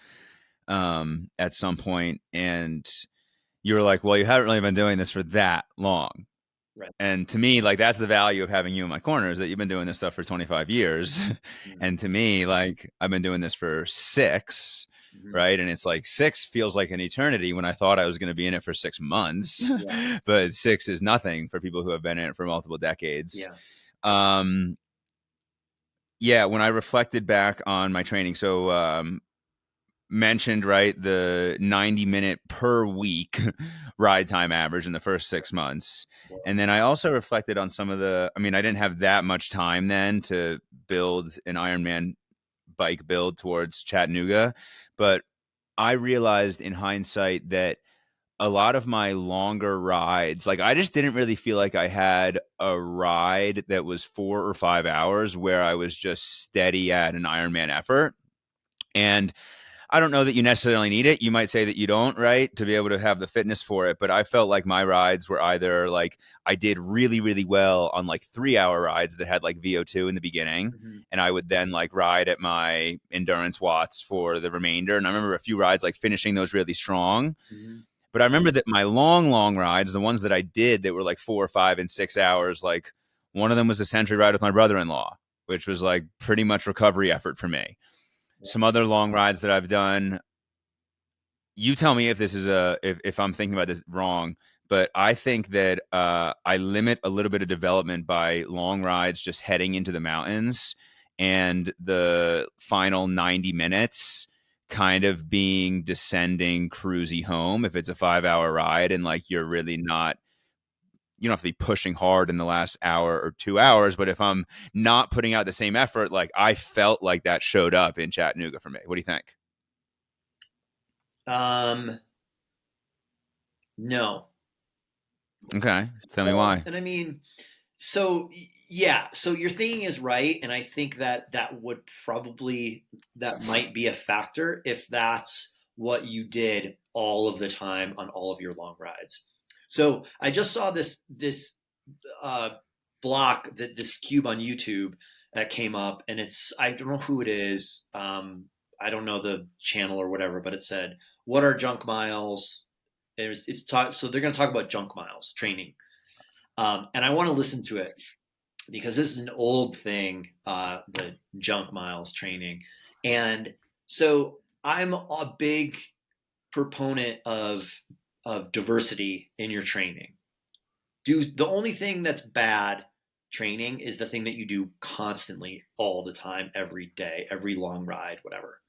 at some point, and you were like, "Well, you haven't really been doing this for that long." Right. And to me, like that's the value of having you in my corner is that you've been doing this stuff for 25 years. Mm-hmm. And to me, like I've been doing this for 6, Mm-hmm. right? And it's like 6 feels like an eternity when I thought I was going to be in it for 6 months. Yeah. But 6 is nothing for people who have been in it for multiple decades. Yeah. Um, yeah, when I reflected back on my training, so mentioned right the 90-minute per week ride time average in the first 6 months, Well, and then I also reflected on some of the. I mean, I didn't have that much time then to build an Ironman bike build towards Chattanooga, but I realized in hindsight that a lot of my longer rides, like I just didn't really feel like I had a ride that was 4 or 5 hours where I was just steady at an Ironman effort. And I don't know that you necessarily need it. You might say that you don't, right? To be able to have the fitness for it. But I felt like my rides were either like I did really, really well on like 3 hour rides that had like VO2 in the beginning. Mm-hmm. And I would then like ride at my endurance watts for the remainder. And I remember a few rides like finishing those really strong. Mm-hmm. But I remember that my long, long rides, the ones that I did that were like 4, 5, and 6 hours, like one of them was a century ride with my brother in law, which was like pretty much recovery effort for me. Some other long rides that I've done, you tell me if this is if I'm thinking about this wrong, but I think that I limit a little bit of development by long rides just heading into the mountains and the final 90 minutes kind of being descending cruisy home if it's a 5 hour ride and like you're really not, you don't have to be pushing hard in the last hour or 2 hours, but if I'm not putting out the same effort, like I felt like that showed up in Chattanooga for me. What do you think? No. Okay, tell me Well, why. and I mean, so yeah, so your thinking is right, and I think that that might be a factor if that's what you did all of the time on all of your long rides. So I just saw this uh, block, that this cube on YouTube that came up, and it's, I don't know who it is. I don't know the channel or whatever, but it said, "What are junk miles?" So they're going to talk about junk miles training, and I want to listen to it because this is an old thing, the junk miles training. And so I'm a big proponent of diversity in your training. The only thing that's bad training is the thing that you do constantly all the time, every day, every long ride, whatever,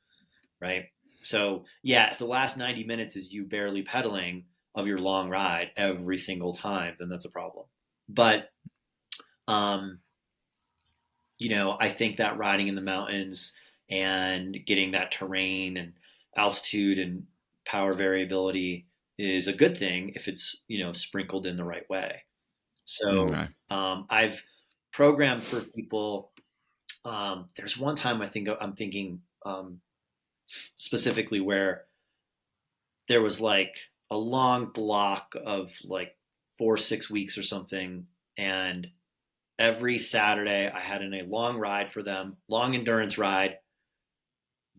right? So yeah, if the last 90 minutes is you barely pedaling of your long ride every single time, then that's a problem. But um, I think that riding in the mountains and getting that terrain and altitude and power variability is a good thing if it's, sprinkled in the right way. So Okay. I've programmed for people. There's one time I'm thinking specifically where there was like a long block of like 4 6 weeks or something, and every Saturday I had in a long ride for them, long endurance ride,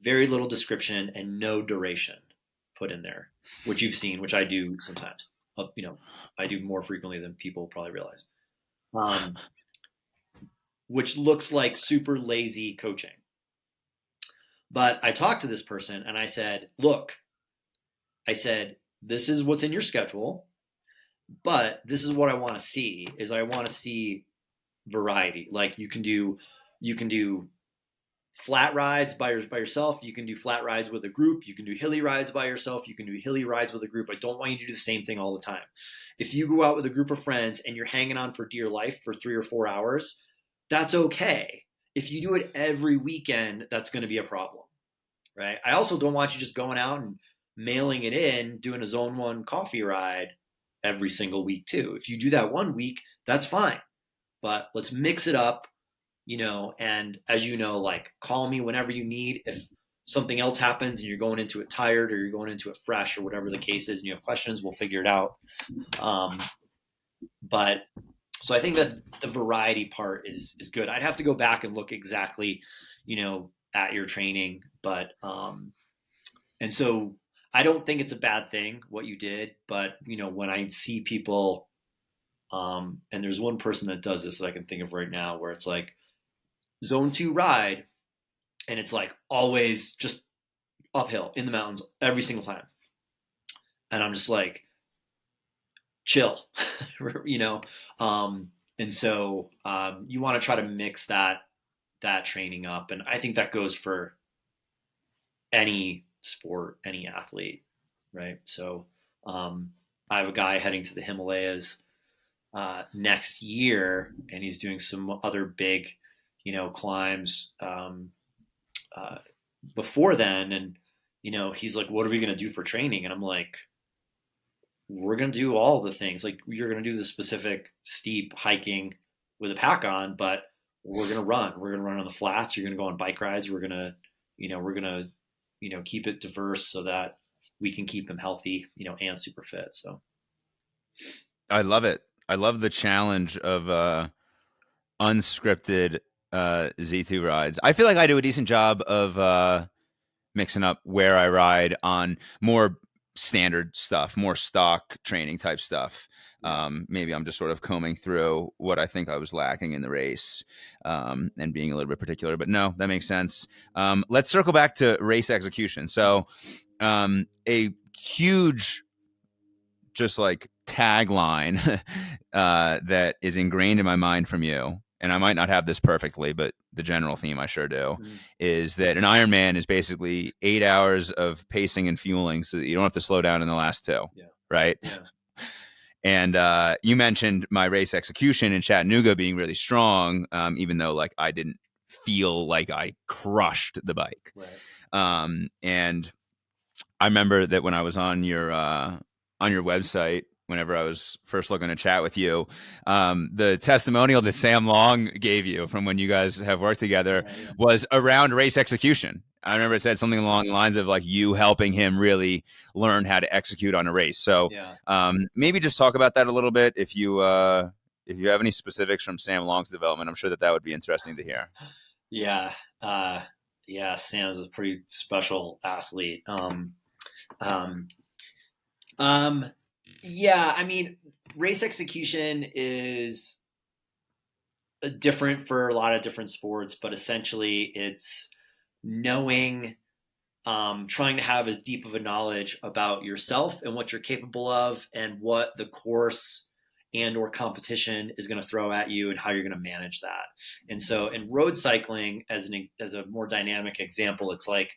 very little description and no duration put in there, which you've seen, which I do sometimes. I do more frequently than people probably realize, um, which looks like super lazy coaching. But I talked to this person and I said, look, this is what's in your schedule, but this is what I want to see is I want to see variety. Like you can do flat rides by yourself. You can do flat rides with a group. You can do hilly rides by yourself. You can do hilly rides with a group. I don't want you to do the same thing all the time. If you go out with a group of friends and you're hanging on for dear life for 3 or 4 hours, that's okay. If you do it every weekend, that's going to be a problem, right? I also don't want you just going out and mailing it in, doing a zone one coffee ride every single week too. If you do that one week, that's fine. But let's mix it up, and as you know, like call me whenever you need. If something else happens and you're going into it tired or you're going into it fresh or whatever the case is and you have questions, we'll figure it out. Um, but so I think that the variety part is good. I'd have to go back and look exactly, at your training, but and so I don't think it's a bad thing what you did, but when I see people, and there's one person that does this that I can think of right now, where it's like zone two ride, and it's like always just uphill in the mountains every single time, and I'm just like, chill, you know. And so you want to try to mix that training up, and I think that goes for any sport, any athlete, right? So I have a guy heading to the Himalayas next year, and he's doing some other big, climbs uh, before then, and he's like, "What are we going to do for training?" And I'm like, "We're going to do all the things. Like, you're going to do the specific steep hiking with a pack on, but we're going to run. We're going to run on the flats. You're going to go on bike rides. We're going to keep it diverse so that we can keep him healthy, and super fit. So I love it. I love the challenge of unscripted Z2 rides. I feel like I do a decent job of mixing up where I ride on more standard stuff, more stock training type stuff. yeah. Maybe I'm just sort of combing through what I think I was lacking in the race, and being a little bit particular. But no, that makes sense. Let's circle back to race execution. So, a huge, just like tagline that is ingrained in my mind from you, and I might not have this perfectly, but the general theme I sure do, Mm. is that an Ironman is basically 8 hours of pacing and fueling so that you don't have to slow down in the last two, Yeah. right? Yeah. And you mentioned my race execution in Chattanooga being really strong, even though like I didn't feel like I crushed the bike. Right. And I remember that when I was on your website, whenever I was first looking to chat with you, the testimonial that Sam Long gave you from when you guys have worked together Yeah. was around race execution. I remember it said something along the lines of like you helping him really learn how to execute on a race. So Yeah. maybe just talk about that a little bit if you have any specifics from Sam Long's development. I'm sure that would be interesting to hear. Yeah. Uh, yeah. Sam's a pretty special athlete. Um, um, yeah. I mean, race execution is different for a lot of different sports, but essentially it's knowing, trying to have as deep of a knowledge about yourself and what you're capable of and what the course and or competition is going to throw at you and how you're going to manage that. And so in road cycling, as a more dynamic example, it's like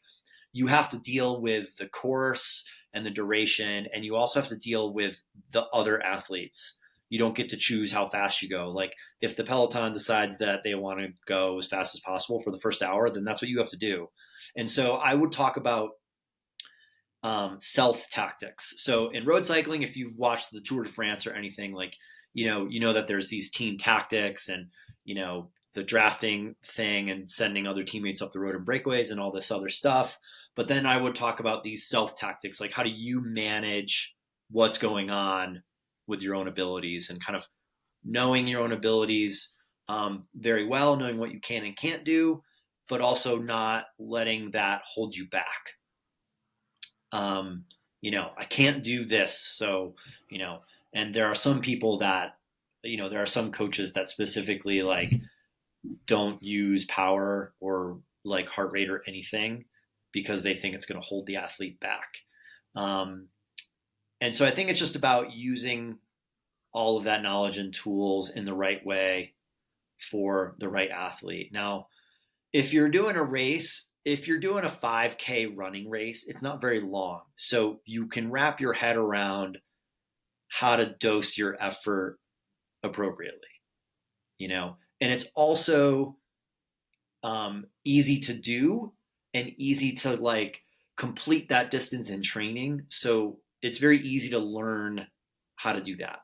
you have to deal with the course and the duration, and you also have to deal with the other athletes. You don't get to choose how fast you go. Like if the peloton decides that they want to go as fast as possible for the first hour, then that's what you have to do. And so I would talk about self tactics. So in road cycling, if you've watched the Tour de France or anything, like you know that there's these team tactics and the drafting thing and sending other teammates up the road in breakaways and all this other stuff. But then I would talk about these self tactics, like how do you manage what's going on with your own abilities and kind of knowing your own abilities very well, knowing what you can and can't do, but also not letting that hold you back. um, I can't do this. So, and there are some people that, there are some coaches that specifically like don't use power or like heart rate or anything because they think it's going to hold the athlete back. Um, and so I think it's just about using all of that knowledge and tools in the right way for the right athlete. Now, if you're doing a race, if you're doing a 5K running race, it's not very long. So you can wrap your head around how to dose your effort appropriately. And it's also easy to do and easy to like complete that distance in training. So it's very easy to learn how to do that.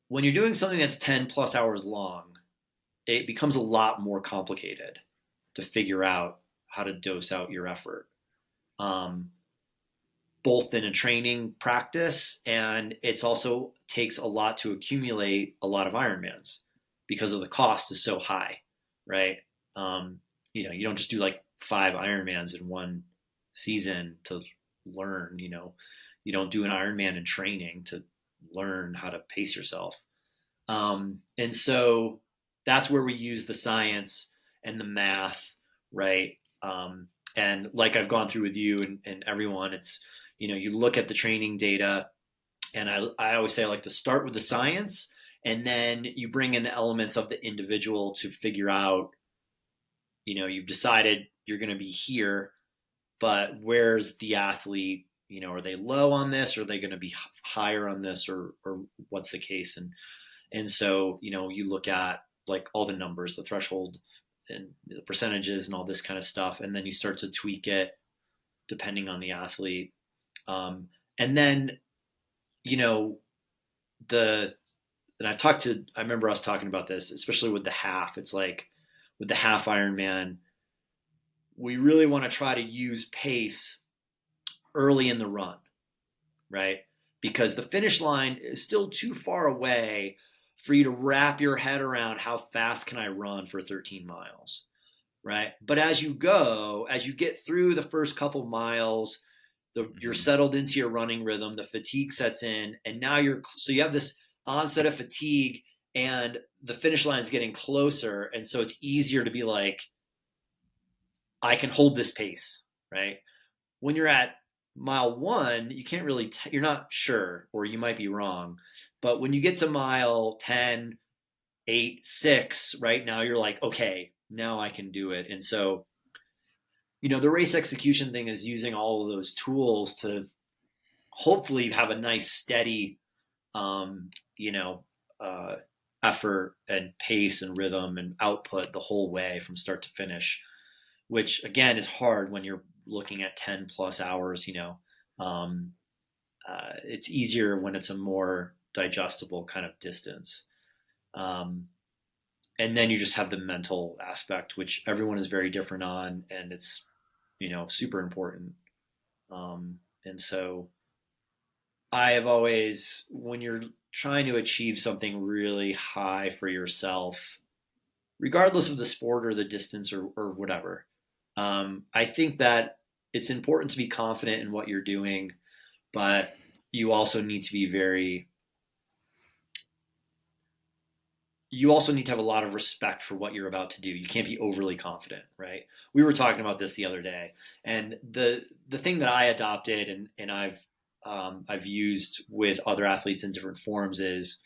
When you're doing something that's 10 plus hours long, it becomes a lot more complicated to figure out how to dose out your effort, um, both in a training practice, and it's also takes a lot to accumulate a lot of Ironmans because of the cost is so high, right? Um, you don't just do like 5 Ironmans in one season to learn. You don't do an Ironman in training to learn how to pace yourself. And so that's where we use the science and the math, right? And like I've gone through with you and everyone, it's, you look at the training data, and I always say I like to start with the science, and then you bring in the elements of the individual to figure out, you've decided you're going to be here, but where's the athlete? Are they low on this? Or are they going to be higher on this? Or what's the case? And so, you look at like all the numbers, the threshold and the percentages and all this kind of stuff. And then you start to tweak it depending on the athlete. And then, you know, and I remember us talking about this, especially with the half. It's like with the half Ironman, we really want to try to use pace early in the run, right? Because the finish line is still too far away for you to wrap your head around how fast can I run for 13 miles, right? But as you go, as you get through the first couple miles, you're Mm-hmm. settled into your running rhythm, the fatigue sets in, and now so you have this onset of fatigue, and the finish line is getting closer, and so it's easier to be like, I can hold this pace, right? When you're at mile one, you can't really, you're not sure, or you might be wrong. But when you get to mile 10, 8, 6, right now you're like, okay, now I can do it. And so, the race execution thing is using all of those tools to hopefully have a nice, steady, um, you know, uh, effort and pace and rhythm and output the whole way from start to finish, which again is hard when you're looking at 10 plus hours. Um, it's easier when it's a more digestible kind of distance. Um, and then you just have the mental aspect, which everyone is very different on, and it's super important. And so I have always, when you're trying to achieve something really high for yourself, regardless of the sport or the distance or whatever, I think that it's important to be confident in what you're doing, but you also need to be very you also need to have a lot of respect for what you're about to do. You can't be overly confident, right? We were talking about this the other day, and the thing that I adopted and I've used with other athletes in different forms is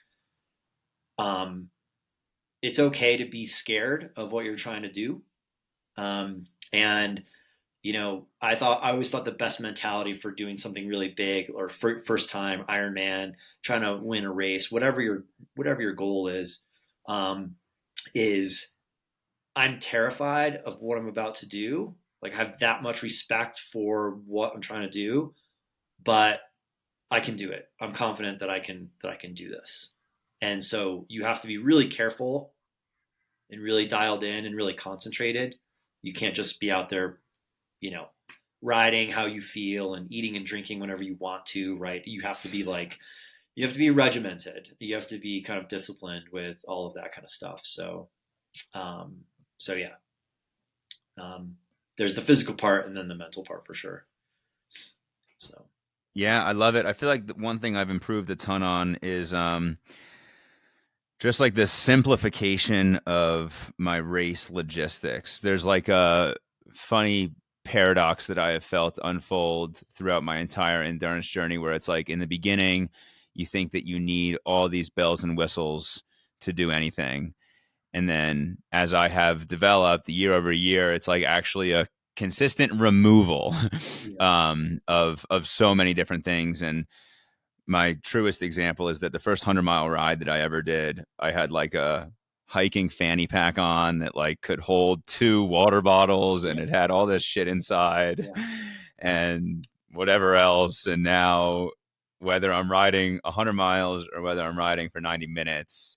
um, it's okay to be scared of what you're trying to do, and I always thought the best mentality for doing something really big or first time Ironman, trying to win a race, whatever your goal um, is I'm terrified of what I'm about to do. Like I have that much respect for what I'm trying to do, but I can do it. I'm confident that I can do this. And so you have to be really careful and really dialed in and really concentrated. You can't just be out there, you know, riding how you feel and eating and drinking whenever you want to, right? You have to be regimented. You have to be kind of disciplined with all of that kind of stuff. Um, so yeah, um, there's the physical part and then the mental part for sure. So Yeah, I love it. I feel like the one thing I've improved a ton on is just like this simplification of my race logistics. There's like a funny paradox that I have felt unfold throughout my entire endurance journey where it's like in the beginning, you think that you need all these bells and whistles to do anything. And then as I have developed year over year, it's like actually a consistent removal yeah, of so many different things. And my truest example is that the first 100-mile ride that I ever did, I had like a hiking fanny pack on that like could hold 2 water bottles and yeah, it had all this shit inside yeah, and whatever else. And now whether I'm riding 100 miles or whether I'm riding for 90 minutes,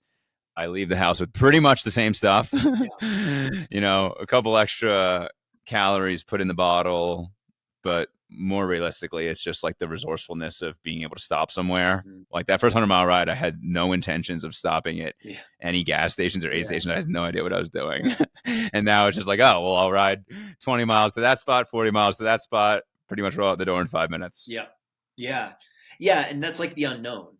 I leave the house with pretty much the same stuff. yeah. A couple extra calories put in the bottle, but more realistically, it's just like the resourcefulness of being able to stop somewhere. Mm-hmm. Like that first 100-mile ride, I had no intentions of stopping at Yeah, any gas stations or aid yeah, stations. I had no idea what I was doing. yeah, And now it's just like, oh, well, I'll ride 20 miles to that spot, 40 miles to that spot, pretty much roll out the door in 5 minutes. yeah, yeah, yeah. And that's like the unknown,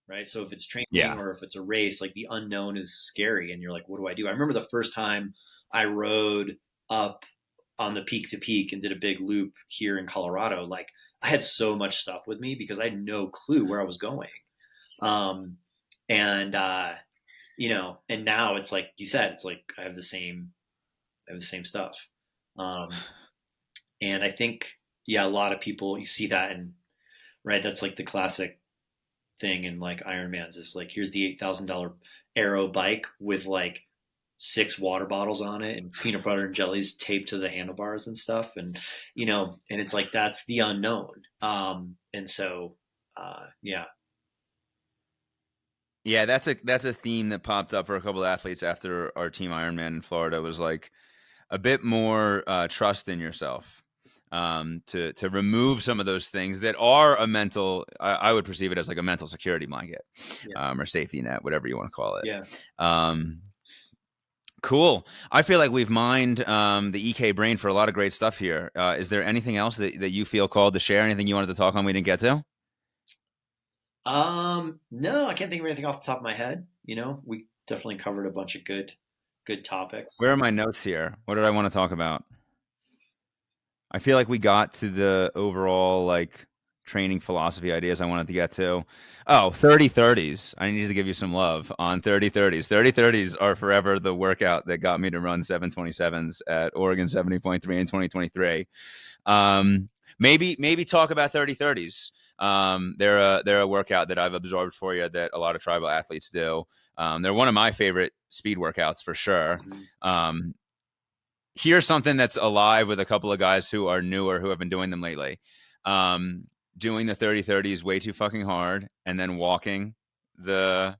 right? So if it's training Yeah. or if it's a race, like the unknown is scary, and you're like, what do I do? I remember the first time I rode up on the peak to peak and did a big loop here in Colorado. Like I had so much stuff with me because I had no clue where I was going. Um, and and now it's like you said, it's like I have the same stuff. Um, and I think, yeah, a lot of people, you see that, and right, that's like the classic thing in like Ironmans is like, here's the $8,000 aero bike with like 6 water bottles on it and peanut butter and jellies taped to the handlebars and stuff. And it's like, that's the unknown. And so, yeah, Yeah, that's a theme that popped up for a couple of athletes after our team Ironman in Florida was like a bit more trust in yourself, to remove some of those things that are a mental. I would perceive it as like a mental security blanket, Yeah. or safety net, whatever you want to call it. Yeah. Um, cool. I feel like we've mined the EK brain for a lot of great stuff here. Is there anything else that you feel called to share? Anything you wanted to talk on we didn't get to? No, I can't think of anything off the top of my head. We definitely covered a bunch of good topics. Where are my notes here? What did I want to talk about? I feel like we got to the overall like training philosophy ideas I wanted to get to. Oh, 30-30s. I need to give you some love on 30-30s. 30-30s are forever the workout that got me to run 727s at Oregon 70.3 in 2023. Um, maybe talk about 30-30s. They're a workout that I've absorbed for you that a lot of tribal athletes do. They're one of my favorite speed workouts for sure. Mhm. Here's something that's alive with a couple of guys who are newer who have been doing them lately. Um, Doing the 30-30s way too fucking hard and then walking the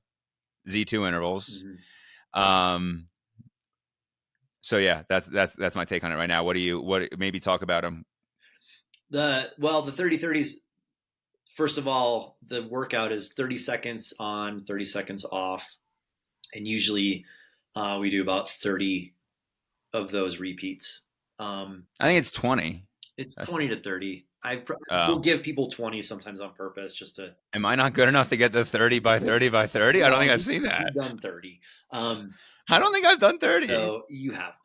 Z2 intervals. Mhm. Um, so yeah, that's my take on it right now. What maybe talk about them? The 30-30s. First of all, the workout is 30 seconds on, 30 seconds off, and usually we do about 30 of those repeats. I think it's 20. It's That's 20 to 30. Will oh. give people 20 sometimes on purpose just to. Am I not good enough to get the 30 by 30 by 30? I don't No, think I've seen that. you've done 30. Um, I don't think I've done 30. so you have.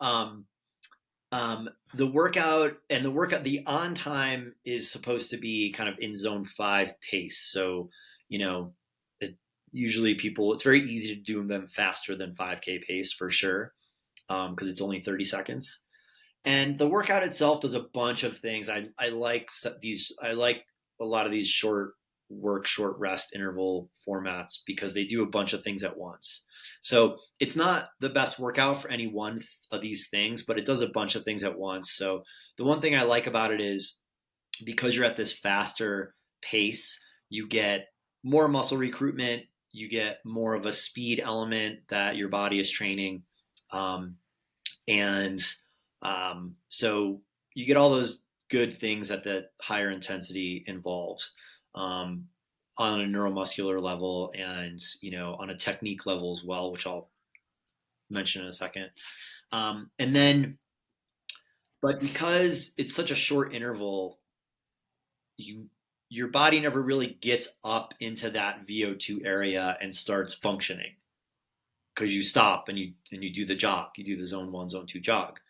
The workout the on time is supposed to be kind of in zone 5 pace. So, you know, usually it's very easy to do them faster than 5K pace for sure, because it's only 30 seconds. And the workout itself does a bunch of things. I like these. I like a lot of these short rest interval formats because they do a bunch of things at once. So it's not the best workout for any one of these things, but it does a bunch of things at once. So the one thing I like about it is because you're at this faster pace, you get more muscle recruitment, you get more of a speed element that your body is training. And so you get all those good things that the higher intensity involves, on a neuromuscular level and on a technique level as well, which I'll mention in a second. And then, but because it's such a short interval, your body never really gets up into that VO2 area and starts functioning because you stop and you do the jog, you do the zone 1, zone 2 jog.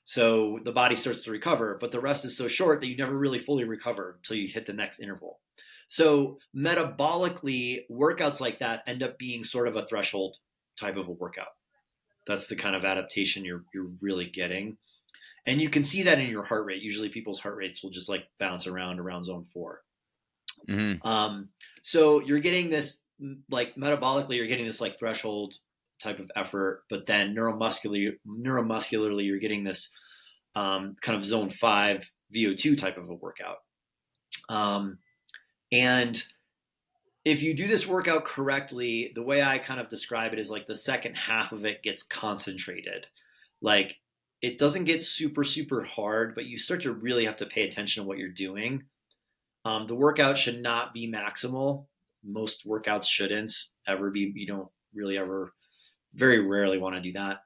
So the body starts to recover, but the rest is so short that you never really fully recover until you hit the next interval. So metabolically, workouts like that end up being sort of a threshold type of a workout. That's the kind of adaptation you're really getting. And you can see that in your heart rate. Usually people's heart rates will just like bounce around zone 4. Mm-hmm. So you're getting this, like metabolically, you're getting this like threshold type of effort, but then neuromuscularly, you're getting this kind of zone 5 VO2 type of a workout. And if you do this workout correctly, the way I kind of describe it is like the second half of it gets concentrated. Like it doesn't get super, super hard, but you start to really have to pay attention to what you're doing. The workout should not be maximal. Most workouts shouldn't ever be. You don't really ever, very rarely want to do that.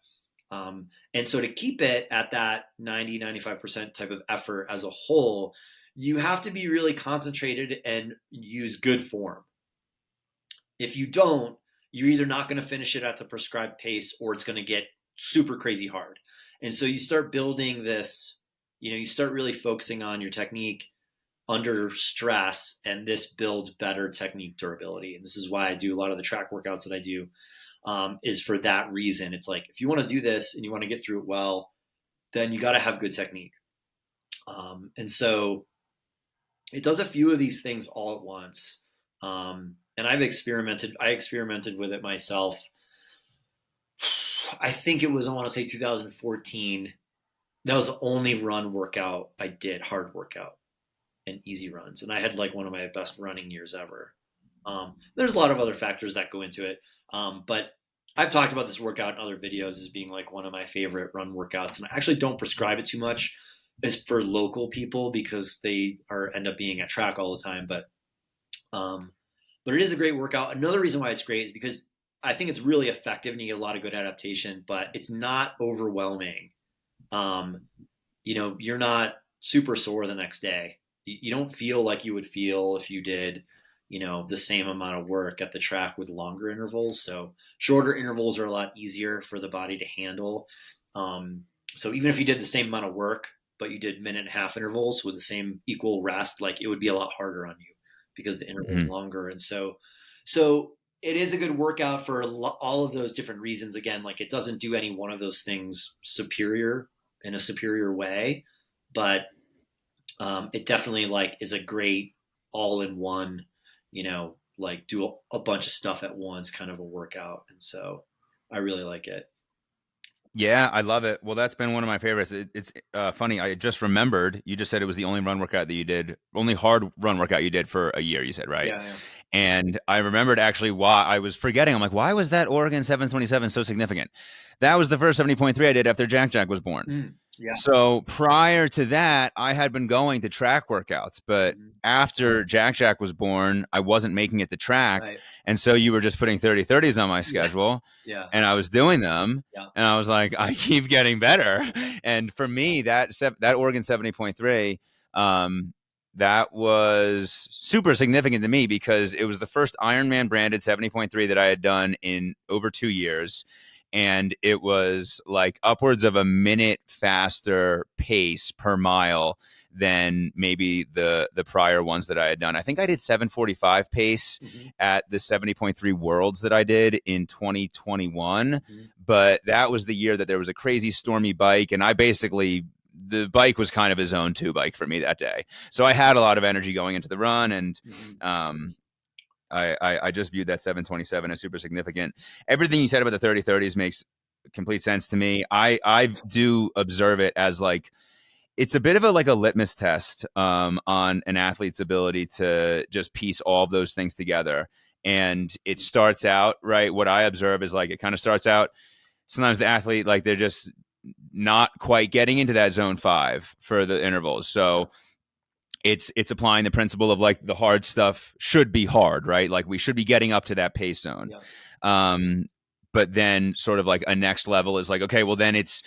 And so to keep it at that 90-95% type of effort as a whole, you have to be really concentrated and use good form. If you don't, you're either not going to finish it at the prescribed pace or it's going to get super crazy hard. And so you start building this, you start really focusing on your technique under stress, and this builds better technique durability. And this is why I do a lot of the track workouts that I do, is for that reason. It's like, if you want to do this and you want to get through it well, then you got to have good technique. And so it does a few of these things all at once. And I experimented with it myself. I think it was, I want to say 2014. That was the only run workout I did, hard workout and easy runs. And I had like one of my best running years ever. There's a lot of other factors that go into it. But I've talked about this workout in other videos as being like one of my favorite run workouts, and I actually don't prescribe it too much. It's for local people because they are end up being at track all the time. Um, but it is a great workout. Another reason why it's great is because I think it's really effective and you get a lot of good adaptation, but it's not overwhelming. Um, you're not super sore the next day. You don't feel like you would feel if you did, the same amount of work at the track with longer intervals. So shorter intervals are a lot easier for the body to handle. So even if you did the same amount of work, but you did minute and a half intervals with the same equal rest, like it would be a lot harder on you because the interval is Mhm. longer. And so it is a good workout for all of those different reasons. Again, like it doesn't do any one of those things in a superior way, but it definitely like is a great all in one, like do a bunch of stuff at once kind of a workout. And so I really like it. Yeah, I love it. Well, that's been one of my favorites. It's funny. I just remembered you just said it was the only run workout that you did, only hard run workout you did for a year. You said, right? Yeah. And I remembered actually why I was forgetting. I'm like, why was that Oregon 727 so significant? That was the first 70.3 I did after Jack Jack was born. Yeah. So prior to that, I had been going to track workouts, but Mhm. after Jack Jack was born, I wasn't making it to track. Right. And so you were just putting 30/30s on my Yeah. schedule Yeah. and I was doing them Yeah. and I was like, I keep getting better. And for me, that Oregon 70.3, that was super significant to me because it was the first Ironman branded 70.3 that I had done in over 2 years. And it was like upwards of a minute faster pace per mile than maybe the prior ones that I had done. I think I did 7:45 pace Mhm. at the 70.3 Worlds that I did in 2021, Mhm. but that was the year that there was a crazy stormy bike, and the bike was kind of a zone 2 bike for me that day. So I had a lot of energy going into the run, and Mhm. um, I just viewed that 727 as super significant. Everything you said about the 30/30s makes complete sense to me. I do observe it as like it's a bit of a litmus test on an athlete's ability to just piece all of those things together. And it starts out right. What I observe is like it kind of starts out. Sometimes the athlete like they're just not quite getting into that zone 5 for the intervals. So it's applying the principle of like the hard stuff should be hard, right? Like we should be getting up to that pace zone. Yeah. Um, but then sort of like a next level is like, okay, well then it's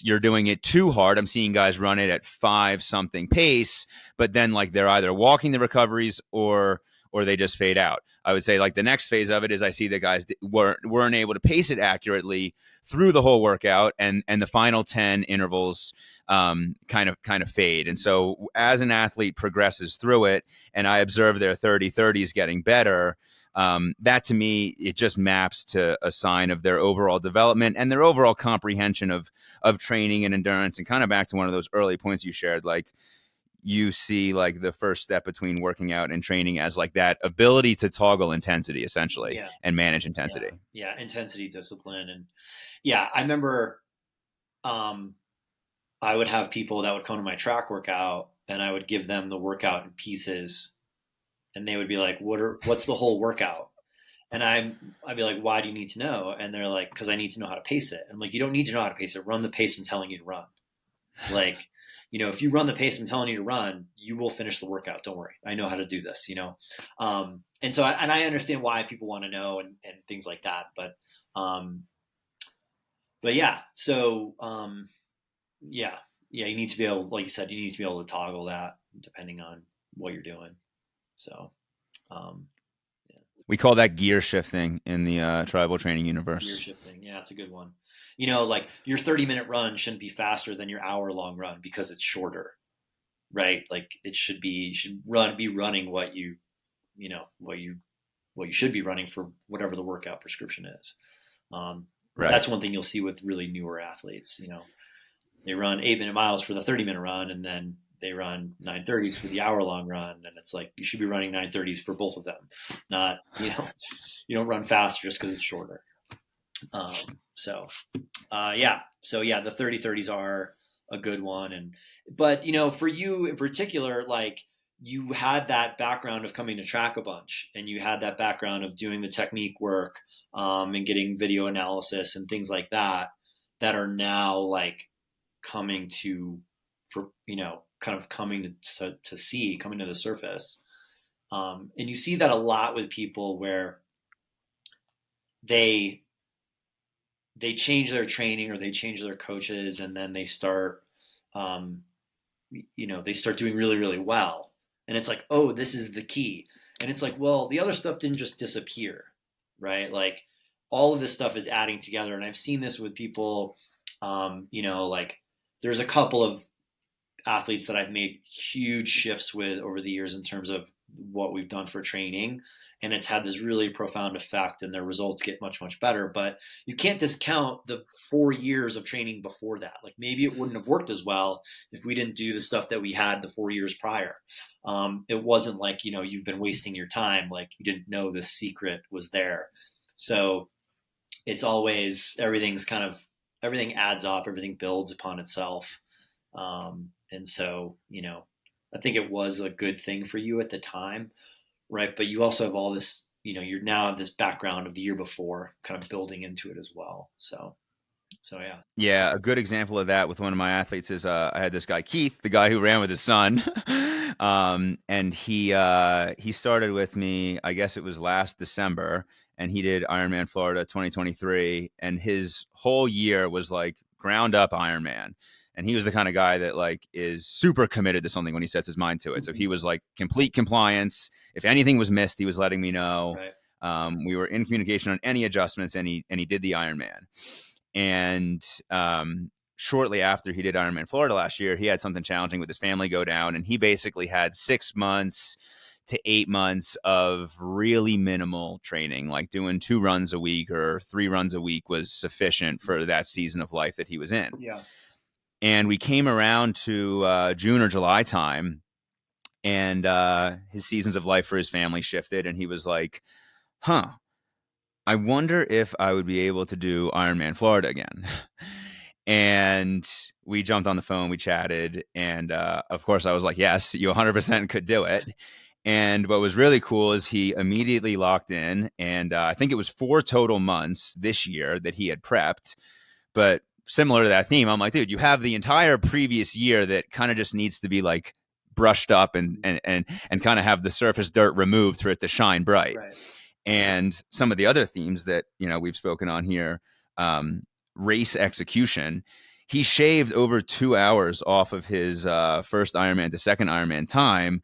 you're doing it too hard. I'm seeing guys run it at 5 something pace, but then like they're either walking the recoveries or they just fade out. I would say like the next phase of it is I see the guys weren't able to pace it accurately through the whole workout, and the final 10 intervals kind of fade. And so as an athlete progresses through it, and I observe their 30/30s getting better, that to me it just maps to a sign of their overall development and their overall comprehension of training and endurance. And kind of back to one of those early points you shared, like you see like the first step between working out and training as like that ability to toggle intensity essentially Yeah. and manage Yeah. intensity. Yeah. Intensity, discipline. And yeah, I remember, um, I would have people that would come to my track workout and I would give them the workout in pieces and they would be like, what's the whole workout? And I'd be like, why do you need to know? And they're like, because I need to know how to pace it. I'm like, you don't need to know how to pace it. Run the pace I'm telling you to run. Like, if you run the pace I'm telling you to run, you will finish the workout. Don't worry. I know how to do this. And so, I understand why people want to know and things like that. Um, but yeah, so, yeah, yeah, you need to be able, like you said, you need to be able to toggle that depending on what you're doing. So, um, yeah. We call that gear shifting in the tribal training Gear universe. shifting. Yeah, that's a good one. Like your 30-minute run shouldn't be faster than your hour-long run because it's shorter, right? Like it should be running what you should be running for whatever the workout prescription is. Right. That's one thing you'll see with really newer athletes. They run 8-minute miles for the 30-minute run, and then they run 9:30s for the hour-long run, and it's like you should be running 9:30s for both of them, not you don't run faster just because it's shorter. So yeah, the 30/30s are a good one, but for you in particular, like you had that background of coming to track a bunch, and you had that background of doing the technique work, and getting video analysis and things like that, that are now like coming to, kind of coming to see, coming to the surface. And you see that a lot with people where they they change their training or they change their coaches, and then they start, um, they start doing really, really well. And it's like, oh, this is the key. And it's like, well, the other stuff didn't just disappear, right? Like all of this stuff is adding together. And I've seen this with people, like there's a couple of athletes that I've made huge shifts with over the years in terms of what we've done for training. And it's had this really profound effect, and their results get much, much better. But you can't discount the 4 years of training before that. Like maybe it wouldn't have worked as well if we didn't do the stuff that we had the 4 years prior. It wasn't like, you've been wasting your time. Like you didn't know the secret was there. So it's always, everything adds up, everything builds upon itself. And so, I think it was a good thing for you at the time, right? But you also have all this, you're now have this background of the year before kind of building into it as well. So yeah. Yeah, a good example of that with one of my athletes is I had this guy Keith, the guy who ran with his son, and he started with me. I guess it was last December, and he did Ironman Florida 2023, and his whole year was like ground up Ironman. And he was the kind of guy that like is super committed to something when he sets his mind to it. So he was like complete compliance. If anything was missed, he was letting me know. Right. We were in communication on any adjustments, and he did the Ironman. And shortly after he did Ironman Florida last year, he had something challenging with his family go down, and he basically had 6 months to 8 months of really minimal training, like doing 2 runs a week or 3 runs a week was sufficient for that season of life that he was in. Yeah. And we came around to June or July time, and his seasons of life for his family shifted, and he was like, huh, I wonder if I would be able to do Ironman Florida again. And we jumped on the phone, we chatted, and of course I was like, yes, you 100% could do it. And what was really cool is he immediately locked in, and I think it was 4 total months this year that he had prepped. But similar to that theme, I'm like, dude, you have the entire previous year that kind of just needs to be like brushed up and kind of have the surface dirt removed for it to shine bright. Right. And some of the other themes that we've spoken on here, race execution. He shaved over 2 hours off of his first Ironman to second Ironman time,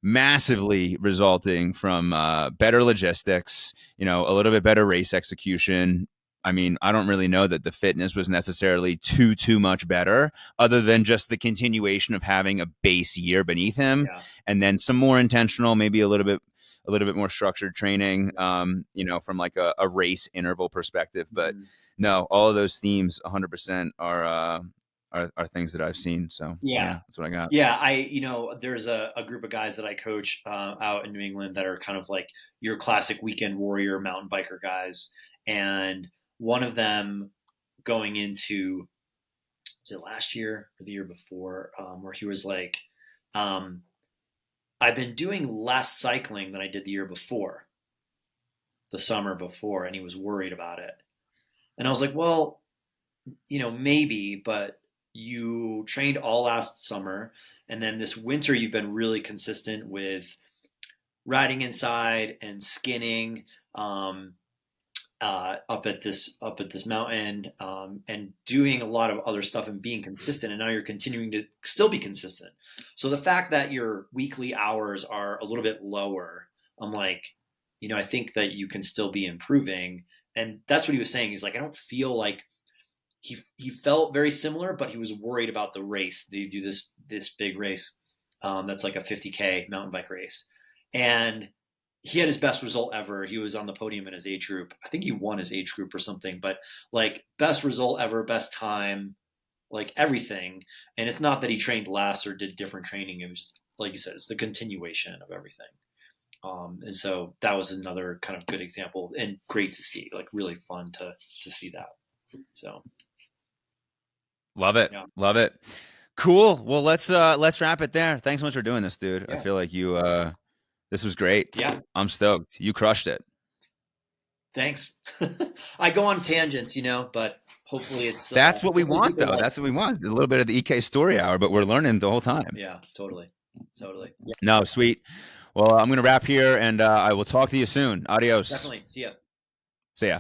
massively resulting from better logistics, a little bit better race execution. I mean, I don't really know that the fitness was necessarily too much better, other than just the continuation of having a base year beneath him, and then some more intentional, maybe a little bit more structured training, from like a race interval perspective. But no, all of those themes 100% are things that I've seen. So yeah, that's what I got. Yeah, there's a group of guys that I coach out in New England that are kind of like your classic weekend warrior mountain biker guys. And one of them going into, was it last year or the year before, where he was like, I've been doing less cycling than I did the year before, the summer before, and he was worried about it. And I was like, well, maybe, but you trained all last summer, and then this winter you've been really consistent with riding inside and skinning, up at this mountain, and doing a lot of other stuff and being consistent. And now you're continuing to still be consistent. So the fact that your weekly hours are a little bit lower, I'm like, I think that you can still be improving. And that's what he was saying. He's like, I don't feel like he felt very similar, but he was worried about the race. They do this big race, that's like a 50K mountain bike race, and he had his best result ever. He was on the podium in his age group. I think he won his age group or something, but like best result ever, best time, like everything. And it's not that he trained less or did different training. It was just, like you said, it's the continuation of everything. And so that was another kind of good example and great to see, like really fun to see that. So Love it. yeah. Love it. Cool. Well, let's wrap it there. Thanks so much for doing this, dude. I Yeah. feel like you this was great. Yeah. I'm stoked. You crushed it. Thanks. I go on tangents, but hopefully it's That's what we hopefully want, people though. like That's what we want. A little bit of the EK story hour, but we're learning the whole time. Yeah, totally. No, sweet. Well, I'm going to wrap here, and I will talk to you soon. Adios. Definitely. See ya. See ya.